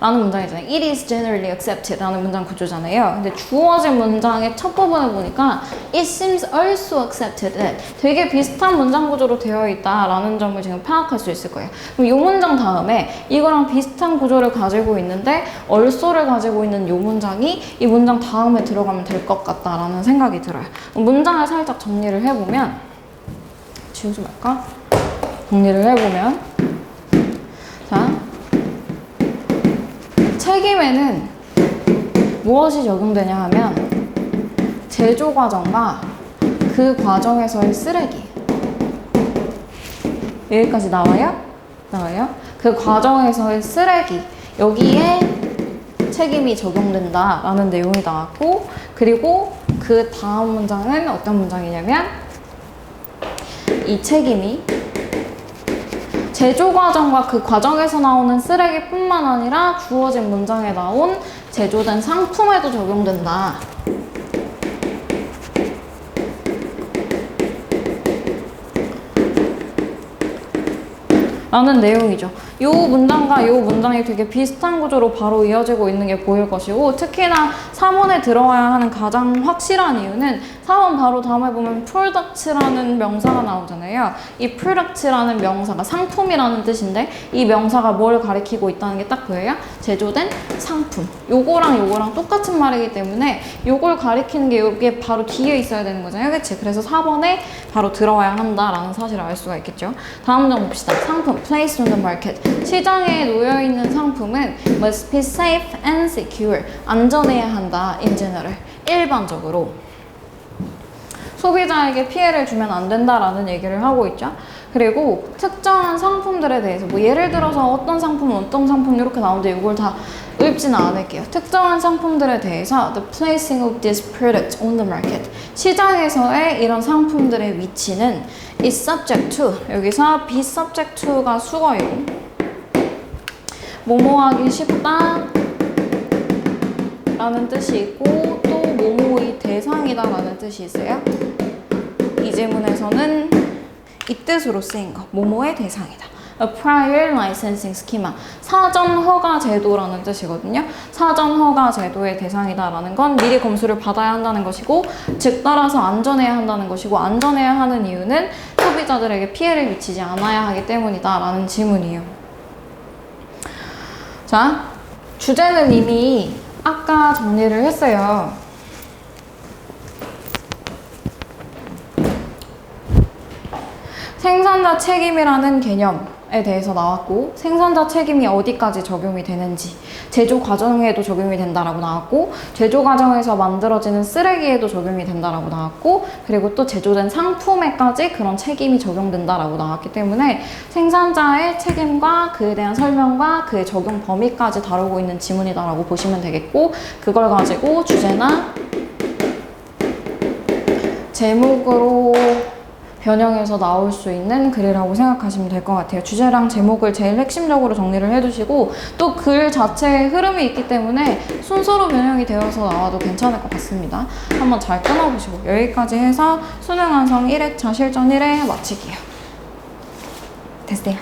라는 문장이잖아요. It is generally accepted 라는 문장 구조잖아요. 근데 주어진 문장의 첫 부분을 보니까 It seems also accepted that 되게 비슷한 문장 구조로 되어 있다 라는 점을 지금 파악할 수 있을 거예요. 그럼 이 문장 다음에 이거랑 비슷한 구조를 가지고 있는데 also를 가지고 있는 이 문장이 이 문장 다음에 들어가면 될 것 같다라는 생각이 들어요. 문장을 살짝 정리를 해보면 지우지 말까? 정리를 해보면 자, 책임에는 무엇이 적용되냐 하면 제조 과정과 그 과정에서의 쓰레기, 여기까지 나와요? 나와요? 그 과정에서의 쓰레기, 여기에 책임이 적용된다 라는 내용이 나왔고, 그리고 그 다음 문장은 어떤 문장이냐면 이 책임이 제조 과정과 그 과정에서 나오는 쓰레기뿐만 아니라 주어진 문장에 나온 제조된 상품에도 적용된다. 라는 내용이죠. 이 문장과 이 문장이 되게 비슷한 구조로 바로 이어지고 있는 게 보일 것이고, 특히나 3원에 들어와야 하는 가장 확실한 이유는 4원 바로 다음에 보면 product라는 명사가 나오잖아요. 이 product라는 명사가 상품이라는 뜻인데 이 명사가 뭘 가리키고 있다는 게 딱 보여요? 제조된 상품. 요거랑 똑같은 말이기 때문에 요걸 가리키는 게 여기에 바로 뒤에 있어야 되는 거잖아요. 그치? 그래서 4번에 바로 들어와야 한다라는 사실을 알 수가 있겠죠. 다음 문장 봅시다. 상품, placed on the market. 시장에 놓여있는 상품은 must be safe and secure. 안전해야 한다. in general. 일반적으로. 소비자에게 피해를 주면 안 된다라는 얘기를 하고 있죠. 그리고 특정한 상품들에 대해서 뭐 예를 들어서 어떤 상품 이렇게 나오는데 이걸 다 읊지는 않을게요. 특정한 상품들에 대해서 the placing of this product on the market, 시장에서의 이런 상품들의 위치는 is subject to, 여기서 be subject to가 수거이고 뭐뭐하기 쉽다 라는 뜻이 있고 또 뭐뭐의 대상이다 라는 뜻이 있어요. 이 지문에서는 이 뜻으로 쓰인 거, 뭐뭐의 대상이다. A prior licensing schema, 사전 허가 제도라는 뜻이거든요. 사전 허가 제도의 대상이다라는 건 미리 검수를 받아야 한다는 것이고, 즉 따라서 안전해야 한다는 것이고, 안전해야 하는 이유는 소비자들에게 피해를 미치지 않아야 하기 때문이다라는 지문이에요. 자, 주제는 이미 아까 정리를 했어요. 생산자 책임이라는 개념에 대해서 나왔고, 생산자 책임이 어디까지 적용이 되는지, 제조 과정에도 적용이 된다라고 나왔고, 제조 과정에서 만들어지는 쓰레기에도 적용이 된다라고 나왔고, 그리고 또 제조된 상품에까지 그런 책임이 적용된다라고 나왔기 때문에 생산자의 책임과 그에 대한 설명과 그의 적용 범위까지 다루고 있는 지문이다라고 보시면 되겠고, 그걸 가지고 주제나 제목으로 변형해서 나올 수 있는 글이라고 생각하시면 될 것 같아요. 주제랑 제목을 제일 핵심적으로 정리를 해두시고, 또 글 자체에 흐름이 있기 때문에 순서로 변형이 되어서 나와도 괜찮을 것 같습니다. 한번 잘 끊어보시고 여기까지 해서 수능 완성 1회차 실전 1회 마치게요. 됐어요.